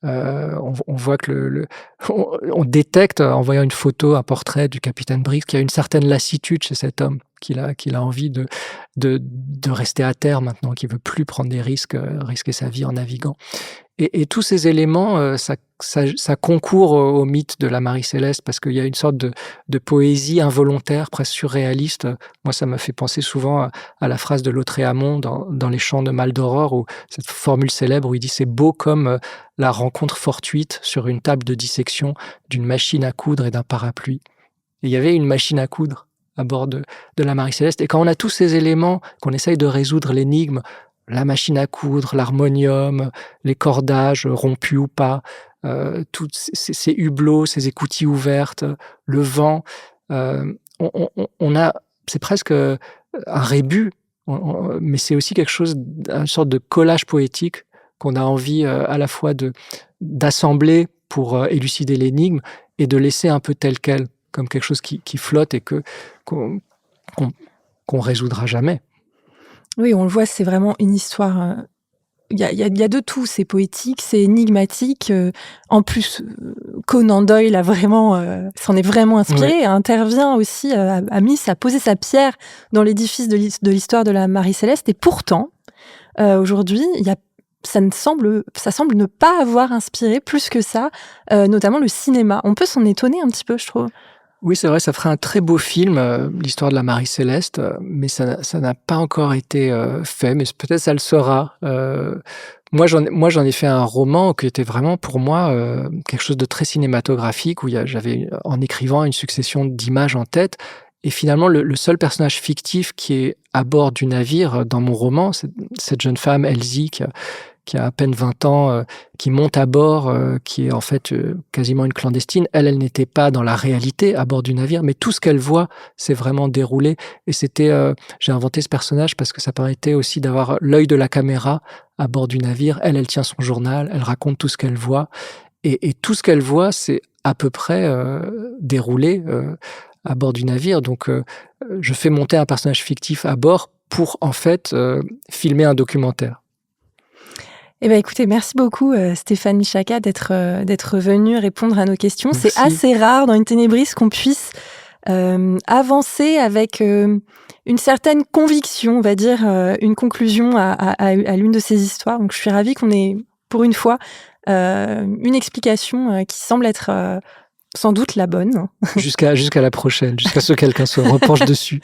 On voit que on détecte, en voyant une photo, un portrait du capitaine Briggs, qu'il y a une certaine lassitude chez cet homme, qu'il a envie de rester à terre maintenant, qu'il veut plus prendre des risques, risquer sa vie en naviguant. Et tous ces éléments, ça concourt au mythe de la Marie-Céleste, parce qu'il y a une sorte de poésie involontaire, presque surréaliste. Moi, ça m'a fait penser souvent à la phrase de Lautréamont dans Les Chants de Maldoror, où cette formule célèbre où il dit: «C'est beau comme, la rencontre fortuite sur une table de dissection d'une machine à coudre et d'un parapluie». Et il y avait une machine à coudre à bord de la Marie-Céleste, et quand on a tous ces éléments, qu'on essaye de résoudre l'énigme, la machine à coudre, l'harmonium, les cordages, rompus ou pas, toutes ces hublots, ces écoutilles ouvertes, le vent, on a c'est presque, un rébus, mais c'est aussi quelque chose une sorte de collage poétique qu'on a envie, à la fois d'assembler pour, élucider l'énigme, et de laisser un peu tel quel, comme quelque chose qui flotte et qu'on résoudra jamais. Oui, on le voit, c'est vraiment une histoire. Il y a de tout, c'est poétique, c'est énigmatique. En plus, Conan Doyle s'en est vraiment inspiré, intervient aussi, a posé sa pierre dans l'édifice de l'histoire de la Marie-Céleste. Et pourtant, aujourd'hui, ça semble ne pas avoir inspiré plus que ça, notamment le cinéma. On peut s'en étonner un petit peu, je trouve. Oui, c'est vrai, ça ferait un très beau film, l'histoire de la Marie-Céleste, mais ça n'a pas encore été fait, mais peut-être ça le sera. Moi, j'en ai fait un roman qui était vraiment pour moi quelque chose de très cinématographique, où j'avais, en écrivant, une succession d'images en tête. Et finalement, le seul personnage fictif qui est à bord du navire dans mon roman, c'est cette jeune femme, Elsie, qui a à peine 20 ans, qui monte à bord, qui est en fait quasiment une clandestine. Elle n'était pas dans la réalité à bord du navire, mais tout ce qu'elle voit s'est vraiment déroulé. Et j'ai inventé ce personnage parce que ça permettait aussi d'avoir l'œil de la caméra à bord du navire. Elle tient son journal, elle raconte tout ce qu'elle voit. Et tout ce qu'elle voit, c'est à peu près déroulé à bord du navire. Donc, je fais monter un personnage fictif à bord pour, en fait, filmer un documentaire. Eh bien, écoutez, merci beaucoup Stéphane Michaka d'être venu répondre à nos questions. Merci. C'est assez rare dans une Ténébris qu'on puisse avancer avec une certaine conviction, on va dire, une conclusion à l'une de ces histoires. Donc, je suis ravie qu'on ait, pour une fois, une explication qui semble être sans doute la bonne. Jusqu'à la prochaine, jusqu'à ce que quelqu'un se repenche dessus.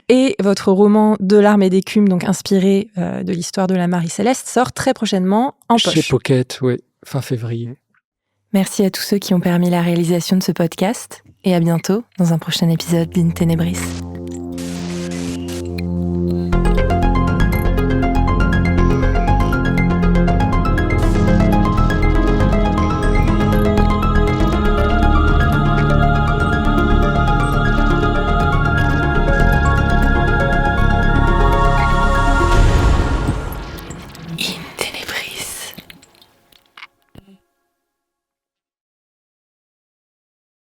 Et votre roman De larmes et d'écume, donc inspiré de l'histoire de la Marie-Céleste, sort très prochainement en poche. Chez Pocket, oui, fin février. Merci à tous ceux qui ont permis la réalisation de ce podcast et à bientôt dans un prochain épisode d'In Ténébris.